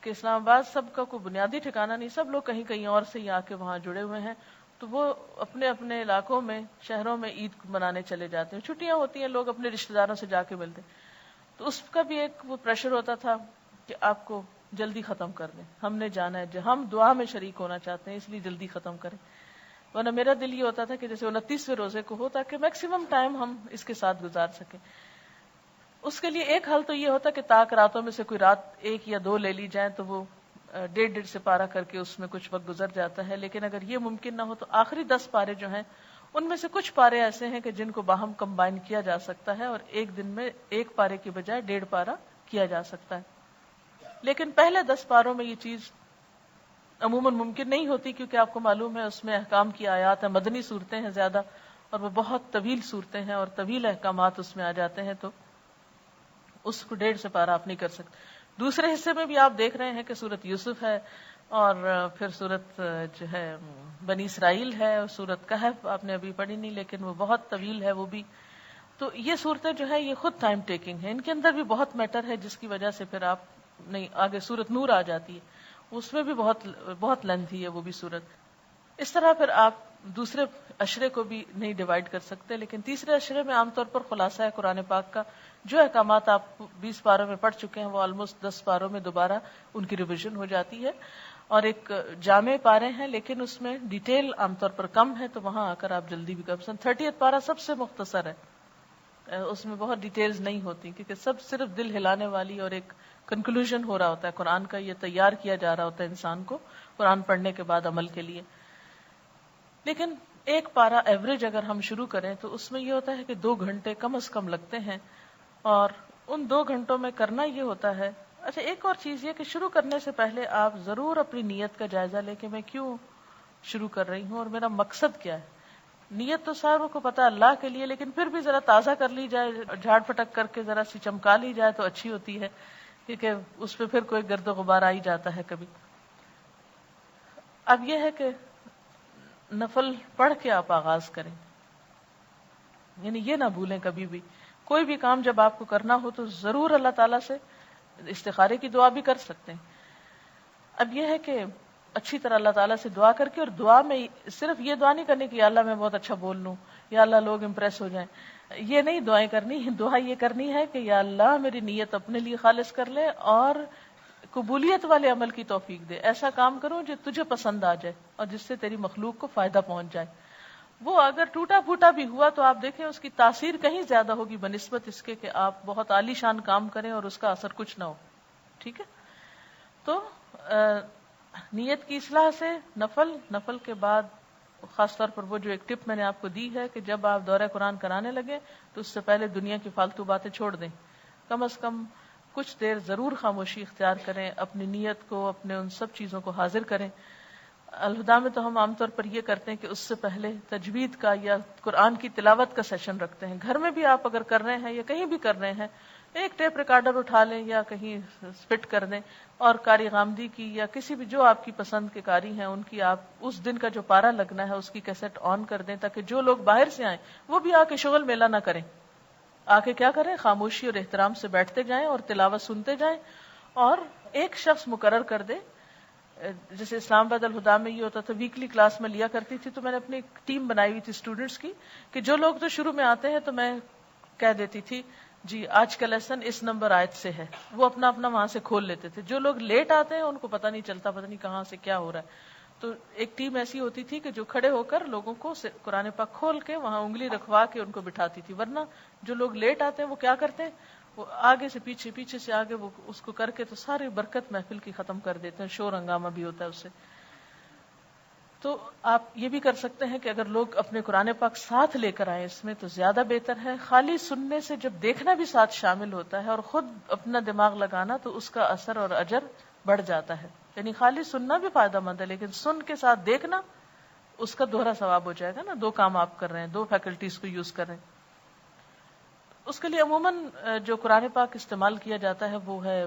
کہ اسلام آباد سب کا کوئی بنیادی ٹھکانہ نہیں, سب لوگ کہیں کہیں اور سے ہی آ کے وہاں جڑے ہوئے ہیں. تو وہ اپنے اپنے علاقوں میں شہروں میں عید منانے چلے جاتے ہیں, چھٹیاں ہوتی ہیں, لوگ اپنے رشتہ داروں سے جا کے ملتے ہیں. تو اس کا بھی ایک وہ پریشر ہوتا تھا کہ آپ کو جلدی ختم کر دیں, ہم نے جانا ہے, ہم دعا میں شریک ہونا چاہتے ہیں اس لیے جلدی ختم کریں. ورنہ میرا دل یہ ہوتا تھا کہ جیسے 29ویں روزے کو ہو تاکہ میکسیمم ٹائم ہم اس کے ساتھ گزار سکیں. اس کے لیے ایک حل تو یہ ہوتا کہ طاق راتوں میں سے کوئی رات 1 یا 2 لے لی جائیں تو وہ 1.5 سپارہ کر کے اس میں کچھ وقت گزر جاتا ہے. لیکن اگر یہ ممکن نہ ہو تو آخری 10 پارے جو ہیں ان میں سے کچھ پارے ایسے ہیں کہ جن کو باہم کمبائن کیا جا سکتا ہے اور ایک دن میں ایک پارے کی بجائے 1.5 پارہ کیا جا سکتا ہے. لیکن پہلے 10 پاروں میں یہ چیز عموماً ممکن نہیں ہوتی کیونکہ آپ کو معلوم ہے اس میں احکام کی آیات ہیں, مدنی صورتیں ہیں زیادہ, اور وہ بہت طویل صورتیں ہیں اور طویل احکامات اس میں آ جاتے ہیں, تو اس کو 1.5 سپارہ آپ نہیں کر سکتے. دوسرے حصے میں بھی آپ دیکھ رہے ہیں کہ سورت یوسف ہے اور پھر سورت جو ہے بنی اسرائیل ہے, اور سورت کہف آپ نے ابھی پڑھی نہیں لیکن وہ بہت طویل ہے وہ بھی. تو یہ صورتیں جو ہے یہ خود ٹائم ٹیکنگ ہے, ان کے اندر بھی بہت میٹر ہے جس کی وجہ سے پھر آپ نہیں آگے سورت نور آ جاتی ہے, اس میں بھی بہت لینتھی ہے وہ بھی صورت. اس طرح پھر آپ دوسرے اشرے کو بھی نہیں ڈیوائیڈ کر سکتے, لیکن تیسرے اشرے میں عام طور پر خلاصہ ہے قرآن پاک کا. جو احکامات آپ 20 پاروں میں پڑھ چکے ہیں وہ آلموسٹ 10 پاروں میں دوبارہ ان کی ریویژن ہو جاتی ہے, اور ایک جامع پارے ہیں لیکن اس میں ڈیٹیل عام طور پر کم ہے, تو وہاں آ کر آپ جلدی بھی کر سکتے. 30 پارہ سب سے مختصر ہے, اس میں بہت ڈیٹیلز نہیں ہوتی کیونکہ سب صرف دل ہلانے والی اور ایک کنکلوژن ہو رہا ہوتا ہے قرآن کا, یہ تیار کیا جا رہا ہوتا ہے انسان کو قرآن پڑھنے کے بعد عمل کے لیے. لیکن ایک پارہ ایوریج اگر ہم شروع کریں تو اس میں یہ ہوتا ہے کہ 2 گھنٹے کم از کم لگتے ہیں, اور ان 2 گھنٹوں میں کرنا یہ ہوتا ہے. اچھا ایک اور چیز یہ کہ شروع کرنے سے پہلے آپ ضرور اپنی نیت کا جائزہ لیں کہ میں کیوں شروع کر رہی ہوں اور میرا مقصد کیا ہے. نیت تو ساروں کو پتا اللہ کے لیے, لیکن پھر بھی ذرا تازہ کر لی جائے, جھاڑ پھٹک کر کے ذرا سی چمکا لی جائے تو اچھی ہوتی ہے, کیونکہ اس پہ پھر کوئی گرد و غبار آ ہی جاتا ہے کبھی. اب یہ ہے کہ نفل پڑھ کے آپ آغاز کریں, یعنی یہ نہ بھولیں کبھی بھی کوئی بھی کام جب آپ کو کرنا ہو تو ضرور اللہ تعالیٰ سے استخارے کی دعا بھی کر سکتے ہیں. اب یہ ہے کہ اچھی طرح اللہ تعالیٰ سے دعا کر کے, اور دعا میں صرف یہ دعا نہیں کرنی کہ یا اللہ میں بہت اچھا بول لوں, یا اللہ لوگ امپریس ہو جائیں, یہ نہیں دعائیں کرنی. دعا یہ کرنی ہے کہ یا اللہ میری نیت اپنے لیے خالص کر لے اور قبولیت والے عمل کی توفیق دے, ایسا کام کروں جو تجھے پسند آ جائے اور جس سے تیری مخلوق کو فائدہ پہنچ جائے. وہ اگر ٹوٹا پھوٹا بھی ہوا تو آپ دیکھیں اس کی تاثیر کہیں زیادہ ہوگی بنسبت اس کے کہ آپ بہت عالی شان کام کریں اور اس کا اثر کچھ نہ ہو. ٹھیک ہے, تو نیت کی اصلاح سے نفل کے بعد خاص طور پر وہ جو ایک ٹپ میں نے آپ کو دی ہے کہ جب آپ دورہ قرآن کرانے لگے تو اس سے پہلے دنیا کی فالتو باتیں چھوڑ دیں, کم از کم کچھ دیر ضرور خاموشی اختیار کریں, اپنی نیت کو اپنے ان سب چیزوں کو حاضر کریں. الہدا میں تو ہم عام طور پر یہ کرتے ہیں کہ اس سے پہلے تجوید کا یا قرآن کی تلاوت کا سیشن رکھتے ہیں. گھر میں بھی آپ اگر کر رہے ہیں یا کہیں بھی کر رہے ہیں, ایک ٹیپ ریکارڈر اٹھا لیں یا کہیں فٹ کر دیں, اور قاری غامدی کی یا کسی بھی جو آپ کی پسند کے قاری ہیں ان کی آپ اس دن کا جو پارہ لگنا ہے اس کی کیسٹ آن کر دیں, تاکہ جو لوگ باہر سے آئیں وہ بھی آ کے شغل میلہ نہ کریں, آ کے کیا کریں, خاموشی اور احترام سے بیٹھتے جائیں اور تلاوت سنتے جائیں. اور ایک شخص مقرر کر دے, جیسے اسلام آباد الہدا میں یہ ہوتا تھا ویکلی کلاس میں لیا کرتی تھی, تو میں نے اپنی ایک ٹیم بنائی ہوئی تھی اسٹوڈنٹس کی کہ جو لوگ تو شروع میں آتے ہیں تو میں کہہ دیتی تھی جی آج کا لیسن اس نمبر آیت سے ہے، وہ اپنا اپنا وہاں سے کھول لیتے تھے. جو لوگ لیٹ آتے ہیں ان کو پتہ نہیں چلتا، پتہ نہیں کہاں سے کیا ہو رہا ہے. تو ایک ٹیم ایسی ہوتی تھی کہ جو کھڑے ہو کر لوگوں کو قرآن پاک کھول کے وہاں انگلی رکھوا کے ان کو بٹھاتی تھی. ورنہ جو لوگ لیٹ آتے ہیں وہ کیا کرتے ہیں، وہ آگے سے پیچھے، پیچھے سے آگے، وہ اس کو کر کے تو ساری برکت محفل کی ختم کر دیتے ہیں. شور ہنگامہ بھی ہوتا ہے اس سے. تو آپ یہ بھی کر سکتے ہیں کہ اگر لوگ اپنے قرآن پاک ساتھ لے کر آئیں اس میں تو زیادہ بہتر ہے. خالی سننے سے جب دیکھنا بھی ساتھ شامل ہوتا ہے اور خود اپنا دماغ لگانا تو اس کا اثر اور اجر بڑھ جاتا ہے. یعنی خالی سننا بھی فائدہ مند ہے، لیکن سن کے ساتھ دیکھنا اس کا دوہرا ثواب ہو جائے گا نا. دو کام آپ کر رہے ہیں، دو فیکلٹیز کو یوز کر رہے ہیں. اس کے لیے عموماً جو قرآن پاک استعمال کیا جاتا ہے وہ ہے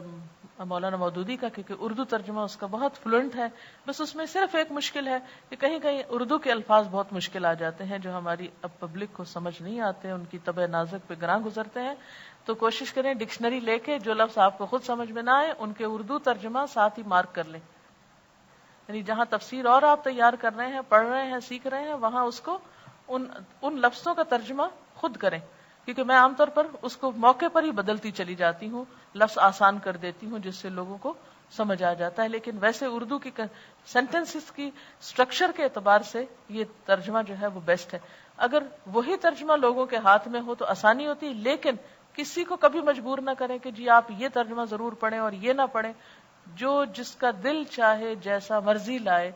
مولانا مودودی کا، کیونکہ اردو ترجمہ اس کا بہت فلوئنٹ ہے. بس اس میں صرف ایک مشکل ہے کہ کہیں کہیں اردو کے الفاظ بہت مشکل آ جاتے ہیں جو ہماری اب پبلک کو سمجھ نہیں آتے، ان کی طبع نازک پہ گراں گزرتے ہیں. تو کوشش کریں ڈکشنری لے کے جو لفظ آپ کو خود سمجھ میں نہ آئے ان کے اردو ترجمہ ساتھ ہی مارک کر لیں. یعنی جہاں تفسیر اور آپ تیار کر رہے ہیں، پڑھ رہے ہیں، سیکھ رہے ہیں، وہاں اس کو ان لفظوں کا ترجمہ خود کریں. کیونکہ میں عام طور پر اس کو موقع پر ہی بدلتی چلی جاتی ہوں، لفظ آسان کر دیتی ہوں جس سے لوگوں کو سمجھ آ جاتا ہے. لیکن ویسے اردو کی سینٹنسز کی سٹرکچر کے اعتبار سے یہ ترجمہ جو ہے وہ بیسٹ ہے. اگر وہی ترجمہ لوگوں کے ہاتھ میں ہو تو آسانی ہوتی ہے، لیکن کسی کو کبھی مجبور نہ کریں کہ جی آپ یہ ترجمہ ضرور پڑھیں اور یہ نہ پڑھیں. جو جس کا دل چاہے جیسا مرضی لائے،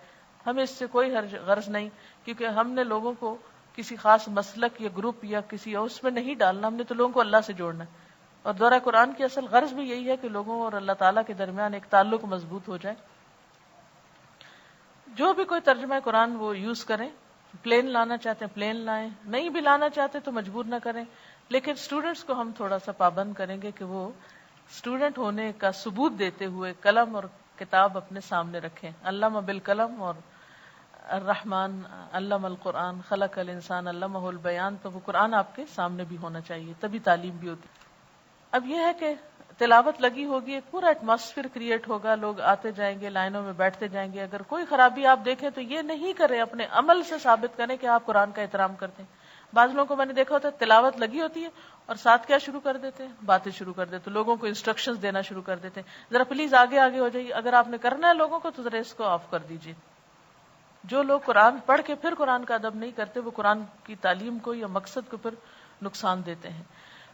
ہمیں اس سے کوئی غرض نہیں، کیونکہ ہم نے لوگوں کو کسی خاص مسلک یا گروپ یا کسی اس میں نہیں ڈالنا. ہم نے تو لوگوں کو اللہ سے جوڑنا ہے. اور دورہ قرآن کی اصل غرض بھی یہی ہے کہ لوگوں اور اللہ تعالیٰ کے درمیان ایک تعلق مضبوط ہو جائے. جو بھی کوئی ترجمہ قرآن وہ یوز کریں. پلین لانا چاہتے ہیں پلین لائیں، نہیں بھی لانا چاہتے تو مجبور نہ کریں. لیکن اسٹوڈنٹس کو ہم تھوڑا سا پابند کریں گے کہ وہ اسٹوڈنٹ ہونے کا ثبوت دیتے ہوئے قلم اور کتاب اپنے سامنے رکھیں. علامہ بالقلم اور الرحمن علم القرآن خلق الانسان علمہ البیان. تو وہ قرآن آپ کے سامنے بھی ہونا چاہیے، تبھی تعلیم بھی ہوتی. اب یہ ہے کہ تلاوت لگی ہوگی، ایک پورا ایٹماسفیئر کریٹ ہوگا، لوگ آتے جائیں گے، لائنوں میں بیٹھتے جائیں گے. اگر کوئی خرابی آپ دیکھیں تو یہ نہیں کریں، اپنے عمل سے ثابت کریں کہ آپ قرآن کا احترام کرتے ہیں. بعض لوگوں کو میں نے دیکھا ہوتا ہے تلاوت لگی ہوتی ہے اور ساتھ کیا شروع کر دیتے ہیں، باتیں شروع کر دیتے، لوگوں کو انسٹرکشنز دینا شروع کر دیتے ہیں. ذرا پلیز آگے آگے ہو جائیے، اگر آپ نے کرنا ہے لوگوں کو تو ذرا اس کو آف کر دیجیے. جو لوگ قرآن پڑھ کے پھر قرآن کا ادب نہیں کرتے وہ قرآن کی تعلیم کو یا مقصد کو پھر نقصان دیتے ہیں.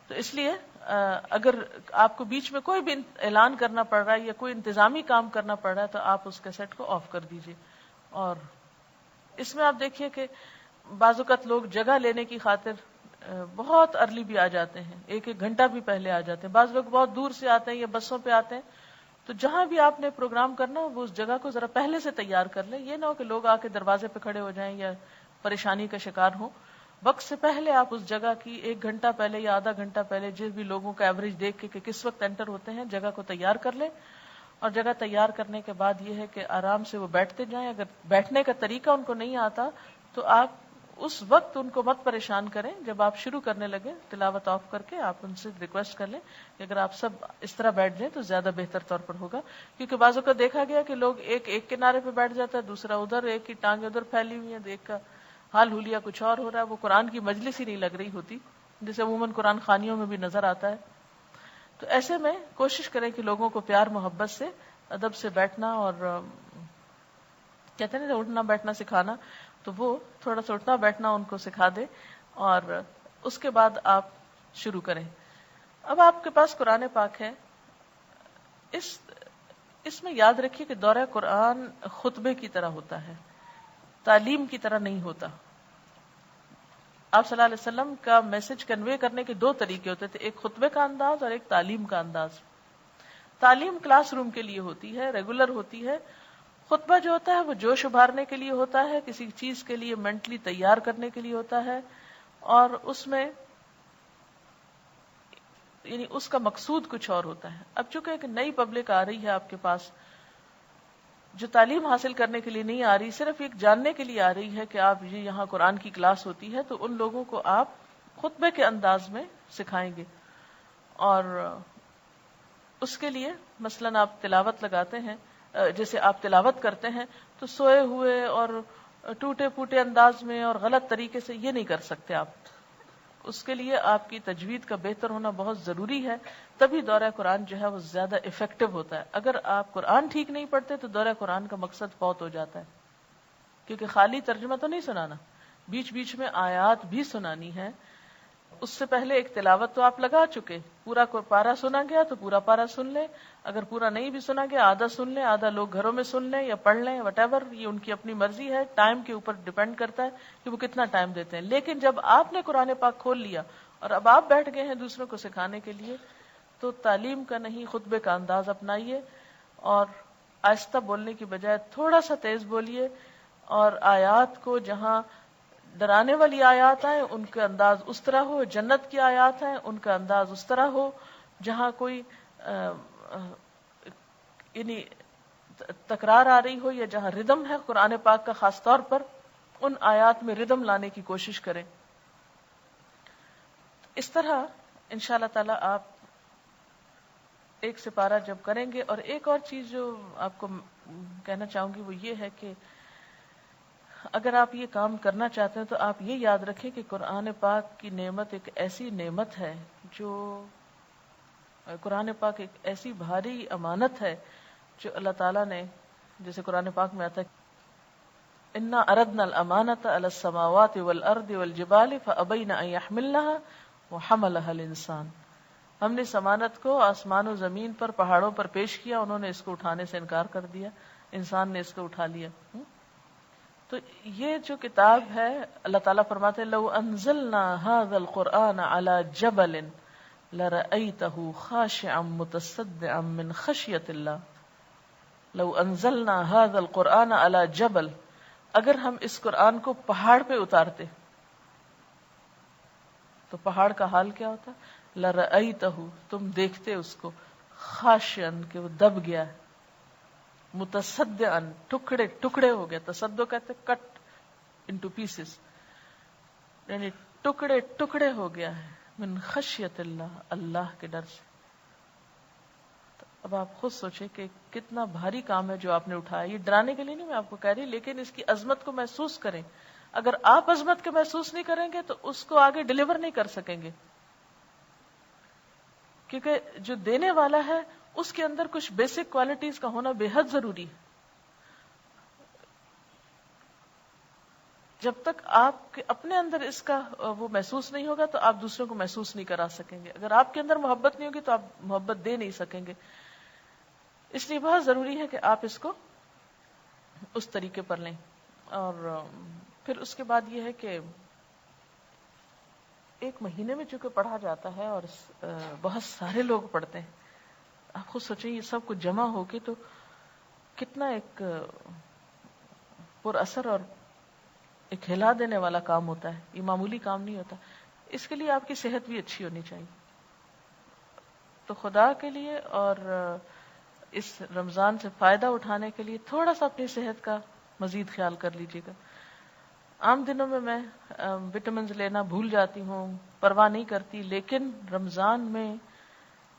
تو اس لیے اگر آپ کو بیچ میں کوئی بھی اعلان کرنا پڑ رہا ہے یا کوئی انتظامی کام کرنا پڑ رہا ہے تو آپ اس کیسٹ کو آف کر دیجیے. اور اس میں آپ دیکھیے کہ بعض اوقات لوگ جگہ لینے کی خاطر بہت ارلی بھی آ جاتے ہیں، ایک ایک گھنٹہ بھی پہلے آ جاتے ہیں. بعض لوگ بہت دور سے آتے ہیں یا بسوں پہ آتے ہیں. تو جہاں بھی آپ نے پروگرام کرنا ہو وہ اس جگہ کو ذرا پہلے سے تیار کر لیں. یہ نہ ہو کہ لوگ آ کے دروازے پہ کھڑے ہو جائیں یا پریشانی کا شکار ہوں. وقت سے پہلے آپ اس جگہ کی 1 گھنٹہ پہلے یا آدھا گھنٹہ پہلے جس بھی لوگوں کا ایوریج دیکھ کے کہ کس وقت انٹر ہوتے ہیں جگہ کو تیار کر لیں. اور جگہ تیار کرنے کے بعد یہ ہے کہ آرام سے وہ بیٹھتے جائیں. اگر بیٹھنے کا طریقہ ان کو نہیں آتا تو آپ اس وقت ان کو مت پریشان کریں. جب آپ شروع کرنے لگے تلاوت آف کر کے آپ ان سے ریکویسٹ کر لیں کہ اگر آپ سب اس طرح بیٹھ جائیں تو زیادہ بہتر طور پر ہوگا. کیونکہ بعضوں کا دیکھا گیا کہ لوگ ایک کنارے پہ بیٹھ جاتا ہے، دوسرا ادھر، ایک کی ٹانگیں ادھر پھیلی ہوئی ہیں، ایک کا حال حلیہ کچھ اور ہو رہا ہے. وہ قرآن کی مجلس ہی نہیں لگ رہی ہوتی جیسے عموماً قرآن خوانیوں میں بھی نظر آتا ہے. تو ایسے میں کوشش کریں کہ لوگوں کو پیار محبت سے ادب سے بیٹھنا، اور کہتے ہیں نا اٹھنا بیٹھنا سکھانا، تو وہ تھوڑا سا اٹھنا بیٹھنا ان کو سکھا دے اور اس کے بعد آپ شروع کریں. اب آپ کے پاس قرآن پاک ہے، اس میں یاد رکھیے کہ دورہ قرآن خطبے کی طرح ہوتا ہے، تعلیم کی طرح نہیں ہوتا. آپ صلی اللہ علیہ وسلم کا میسج کنوے کرنے کے 2 طریقے ہوتے تھے، ایک خطبے کا انداز اور ایک تعلیم کا انداز. تعلیم کلاس روم کے لیے ہوتی ہے، ریگولر ہوتی ہے. خطبہ جو ہوتا ہے وہ جوش ابھارنے کے لیے ہوتا ہے، کسی چیز کے لیے مینٹلی تیار کرنے کے لیے ہوتا ہے، اور اس میں یعنی اس کا مقصود کچھ اور ہوتا ہے. اب چونکہ ایک نئی پبلک آ رہی ہے آپ کے پاس جو تعلیم حاصل کرنے کے لیے نہیں آ رہی، صرف ایک جاننے کے لیے آ رہی ہے کہ آپ یہ یہاں قرآن کی کلاس ہوتی ہے، تو ان لوگوں کو آپ خطبے کے انداز میں سکھائیں گے. اور اس کے لیے مثلاً آپ تلاوت لگاتے ہیں، جیسے آپ تلاوت کرتے ہیں تو سوئے ہوئے اور ٹوٹے پھوٹے انداز میں اور غلط طریقے سے یہ نہیں کر سکتے. آپ اس کے لیے آپ کی تجوید کا بہتر ہونا بہت ضروری ہے، تبھی دورہ قرآن جو ہے وہ زیادہ افیکٹو ہوتا ہے. اگر آپ قرآن ٹھیک نہیں پڑھتے تو دورہ قرآن کا مقصد فوت ہو جاتا ہے، کیونکہ خالی ترجمہ تو نہیں سنانا، بیچ بیچ میں آیات بھی سنانی ہے. اس سے پہلے ایک تلاوت تو آپ لگا چکے، پورا پارا سنا گیا تو پورا پارا سن لیں، اگر پورا نہیں بھی سنا گیا آدھا سن لیں، آدھا لوگ گھروں میں سن لیں یا پڑھ لیں، وٹ ایور، یہ ان کی اپنی مرضی ہے، ٹائم کے اوپر ڈیپینڈ کرتا ہے کہ وہ کتنا ٹائم دیتے ہیں. لیکن جب آپ نے قرآن پاک کھول لیا اور اب آپ بیٹھ گئے ہیں دوسروں کو سکھانے کے لیے، تو تعلیم کا نہیں خطبے کا انداز اپنائیے اور آہستہ بولنے کی بجائے تھوڑا سا تیز بولیے، اور آیات کو جہاں ڈرانے والی آیات ہیں ان کا انداز اس طرح ہو، جنت کی آیات ہیں ان کا انداز اس طرح ہو، جہاں کوئی یعنی تکرار آ رہی ہو یا جہاں ردم ہے قرآن پاک کا خاص طور پر، ان آیات میں ردم لانے کی کوشش کریں. اس طرح انشاءاللہ تعالی آپ ایک سپارہ جب کریں گے. اور ایک اور چیز جو آپ کو کہنا چاہوں گی وہ یہ ہے کہ اگر آپ یہ کام کرنا چاہتے ہیں تو آپ یہ یاد رکھیں کہ قرآن پاک کی نعمت ایک ایسی نعمت ہے، جو قرآن پاک ایک ایسی بھاری امانت ہے جو اللہ تعالیٰ نے، جیسے قرآن پاک میں آتا ہے انا اردنا الامانۃ علی السماوات والارض والجبال فابین ان یحملنها وحملها الانسان. ہم نے اس امانت کو آسمان و زمین پر، پہاڑوں پر پیش کیا، انہوں نے اس کو اٹھانے سے انکار کر دیا، انسان نے اس کو اٹھا لیا. تو یہ جو کتاب ہے، اللہ تعالیٰ فرماتے ہیں لو انزلنا هذا القرآن على جبل لرأيته خاشعا متصدعا من خشية الله. لو انزلنا هذا القرآن على جبل، اگر ہم اس قرآن کو پہاڑ پہ اتارتے تو پہاڑ کا حال کیا ہوتا؟ لرأيته، تم دیکھتے اس کو، خاشعا، کہ وہ دب گیا ہے، متصدعا، ٹکڑے ٹکڑے ہو گیا. تصدع کہتے کٹ انٹو پیسز، یعنی ٹکڑے ٹکڑے ہو گیا ہے، من خشیت اللہ، اللہ کے ڈر سے. اب آپ خود سوچیں کہ کتنا بھاری کام ہے جو آپ نے اٹھایا. یہ ڈرانے کے لیے نہیں میں آپ کو کہہ رہی، لیکن اس کی عظمت کو محسوس کریں. اگر آپ عظمت کے محسوس نہیں کریں گے تو اس کو آگے ڈیلیور نہیں کر سکیں گے، کیونکہ جو دینے والا ہے اس کے اندر کچھ بیسک کوالٹیز کا ہونا بے حد ضروری ہے. جب تک آپ کے اپنے اندر اس کا وہ محسوس نہیں ہوگا تو آپ دوسروں کو محسوس نہیں کرا سکیں گے. اگر آپ کے اندر محبت نہیں ہوگی تو آپ محبت دے نہیں سکیں گے. اس لیے بہت ضروری ہے کہ آپ اس کو اس طریقے پر لیں. اور پھر اس کے بعد یہ ہے کہ ایک مہینے میں چونکہ پڑھا جاتا ہے اور بہت سارے لوگ پڑھتے ہیں، آپ خود سوچیں یہ سب کچھ جمع ہو کے تو کتنا ایک پر اثر اور ایک ہلا دینے والا کام ہوتا ہے. یہ معمولی کام نہیں ہوتا. اس کے لیے آپ کی صحت بھی اچھی ہونی چاہیے. تو خدا کے لیے اور اس رمضان سے فائدہ اٹھانے کے لیے تھوڑا سا اپنی صحت کا مزید خیال کر لیجیے گا. عام دنوں میں وٹامنز لینا بھول جاتی ہوں، پرواہ نہیں کرتی، لیکن رمضان میں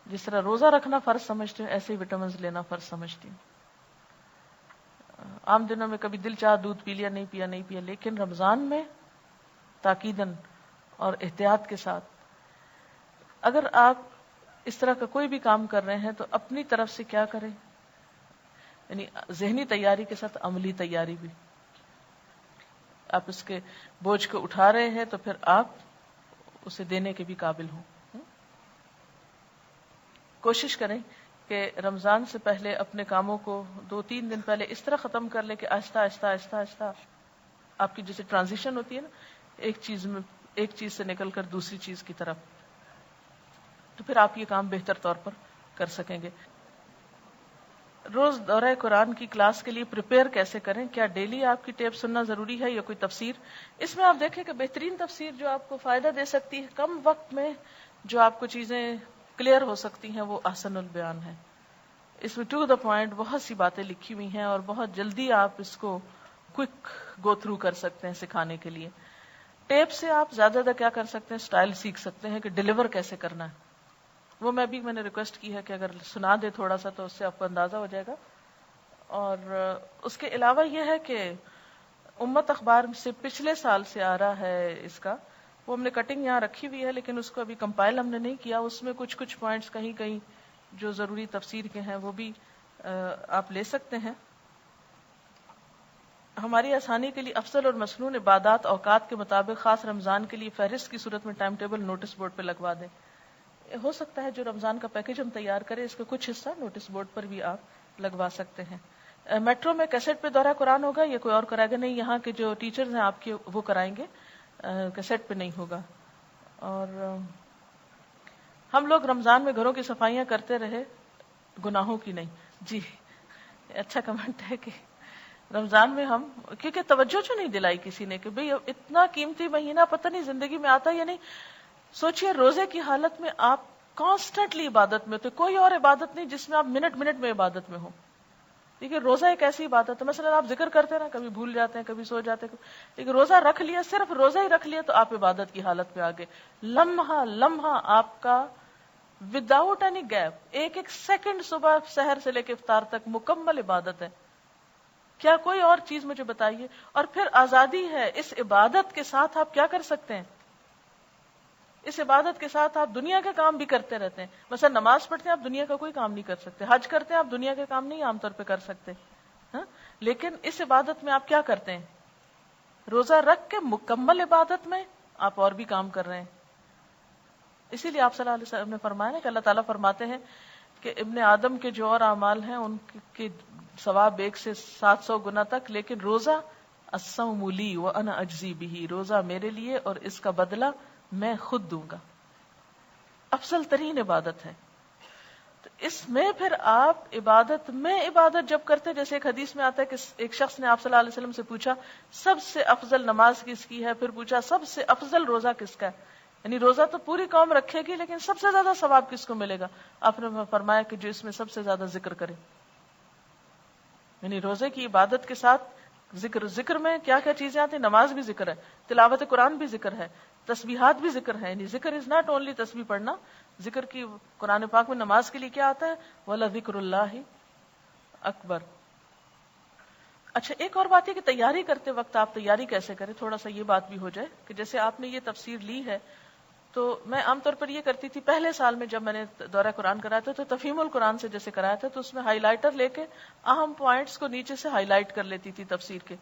جس طرح روزہ رکھنا فرض سمجھتی ہوں ایسے ہی وٹامنز لینا فرض سمجھتی ہوں. عام دنوں میں کبھی دل چاہ دودھ پی لیا، نہیں پیا، لیکن رمضان میں تاکیداً اور احتیاط کے ساتھ. اگر آپ اس طرح کا کوئی بھی کام کر رہے ہیں تو اپنی طرف سے کیا کریں، یعنی ذہنی تیاری کے ساتھ عملی تیاری بھی. آپ اس کے بوجھ کو اٹھا رہے ہیں تو پھر آپ اسے دینے کے بھی قابل ہوں. کوشش کریں کہ رمضان سے پہلے اپنے کاموں کو 2-3 دن پہلے اس طرح ختم کر لیں کہ آہستہ آہستہ آہستہ آہستہ آپ کی جیسے ٹرانزیشن ہوتی ہے نا، ایک چیز سے نکل کر دوسری چیز کی طرف، تو پھر آپ یہ کام بہتر طور پر کر سکیں گے. روز دورہ قرآن کی کلاس کے لیے پریپیئر کیسے کریں؟ کیا ڈیلی آپ کی ٹیپ سننا ضروری ہے یا کوئی تفسیر؟ اس میں آپ دیکھیں کہ بہترین تفسیر جو آپ کو فائدہ دے سکتی ہے، کم وقت میں جو آپ کو چیزیں کلیئر ہو سکتی ہیں، وہ احسن البیان ہے. اس میں ٹو دا پوائنٹ بہت سی باتیں لکھی ہوئی ہیں اور بہت جلدی آپ اس کو کوئک گو تھرو کر سکتے ہیں سکھانے کے لیے. ٹیپ سے آپ زیادہ کیا کر سکتے ہیں، سٹائل سیکھ سکتے ہیں کہ ڈیلیور کیسے کرنا ہے. وہ میں نے ریکویسٹ کی ہے کہ اگر سنا دے تھوڑا سا تو اس سے آپ کو اندازہ ہو جائے گا. اور اس کے علاوہ یہ ہے کہ امت اخبار سے پچھلے سال سے آ رہا ہے اس کا وہ ہم نے کٹنگ یہاں رکھی ہوئی ہے لیکن اس کو ابھی کمپائل ہم نے نہیں کیا. اس میں کچھ پوائنٹس کہیں کہیں جو ضروری تفسیر کے ہیں وہ بھی آپ لے سکتے ہیں. ہماری آسانی کے لیے افضل اور مسنون عبادات اوقات کے مطابق خاص رمضان کے لیے فہرست کی صورت میں ٹائم ٹیبل نوٹس بورڈ پہ لگوا دیں. ہو سکتا ہے جو رمضان کا پیکج ہم تیار کریں اس کا کچھ حصہ نوٹس بورڈ پر بھی آپ لگوا سکتے ہیں. میٹرو میں کیسٹ پہ دورہ قرآن ہوگا یا کوئی اور کرائے گا؟ نہیں, یہاں کے جو ٹیچرز ہیں آپ کے وہ کرائیں گے, کیسٹ پہ نہیں ہوگا. اور ہم لوگ رمضان میں گھروں کی صفائیاں کرتے رہے, گناہوں کی نہیں. جی اچھا کمنٹ ہے کہ رمضان میں ہم, کیونکہ توجہ جو نہیں دلائی کسی نے کہ بھئی اتنا قیمتی مہینہ پتہ نہیں زندگی میں آتا یا نہیں. سوچئے روزے کی حالت میں آپ کانسٹنٹلی عبادت میں ہوتے, کوئی اور عبادت نہیں جس میں آپ منٹ منٹ میں عبادت میں ہو. دیکھیے روزہ ایک ایسی عبادت ہے, مثلا آپ ذکر کرتے نا, کبھی بھول جاتے ہیں کبھی سو جاتے ہیں, لیکن روزہ رکھ لیا, صرف روزہ ہی رکھ لیا تو آپ عبادت کی حالت میں آگے. لمحہ لمحہ آپ کا وداؤٹ اینی گیپ, ایک ایک سیکنڈ صبح سحر سے لے کے افطار تک مکمل عبادت ہے. کیا کوئی اور چیز مجھے بتائیے؟ اور پھر آزادی ہے, اس عبادت کے ساتھ آپ کیا کر سکتے ہیں؟ اس عبادت کے ساتھ آپ دنیا کے کام بھی کرتے رہتے ہیں. مثلا نماز پڑھتے ہیں, آپ دنیا کا کوئی کام نہیں کر سکتے. حج کرتے ہیں, آپ دنیا کے کام نہیں عام طور پہ کر سکتے. لیکن اس عبادت میں آپ کیا کرتے ہیں؟ روزہ رکھ کے مکمل عبادت میں آپ اور بھی کام کر رہے ہیں. اسی لیے آپ صلی اللہ علیہ وسلم نے فرمایا کہ اللہ تعالیٰ فرماتے ہیں کہ ابن آدم کے جو اور اعمال ہیں ان کے ثواب 1 سے 700 گنا تک, لیکن روزہ الصوم لی وانا اجزی بہ, روزہ میرے لیے اور اس کا بدلہ میں خود دوں گا. افضل ترین عبادت ہے. تو اس میں پھر آپ عبادت میں عبادت جب کرتے, جیسے ایک حدیث میں آتا ہے کہ ایک شخص نے آپ صلی اللہ علیہ وسلم سے پوچھا سب سے افضل نماز کس کی ہے, پھر پوچھا سب سے افضل روزہ کس کا ہے. یعنی روزہ تو پوری قوم رکھے گی لیکن سب سے زیادہ ثواب کس کو ملے گا؟ آپ نے فرمایا کہ جو اس میں سب سے زیادہ ذکر کرے. یعنی روزے کی عبادت کے ساتھ ذکر میں کیا کیا چیزیں آتی ہیں؟ نماز بھی ذکر ہے, تلاوت قرآن بھی ذکر ہے, تسبیحات بھی ذکر ہے. یعنی ذکر از ناٹ اونلی تسبیح پڑھنا, ذکر کی قرآن پاک میں نماز کے لیے کیا آتا ہے؟ وَلَذِكْرُ اللَّهِ اکبر. اچھا ایک اور بات ہے کہ تیاری کرتے وقت آپ تیاری کیسے کریں, تھوڑا سا یہ بات بھی ہو جائے کہ جیسے آپ نے یہ تفسیر لی ہے تو میں عام طور پر یہ کرتی تھی پہلے سال میں جب میں نے دورہ قرآن کرایا تھا تو تفہیم القرآن سے جیسے کرایا تھا تو اس میں ہائی لائٹر لے کے اہم پوائنٹس کو نیچے سے ہائی لائٹ کر لیتی تھی تفسیر کے,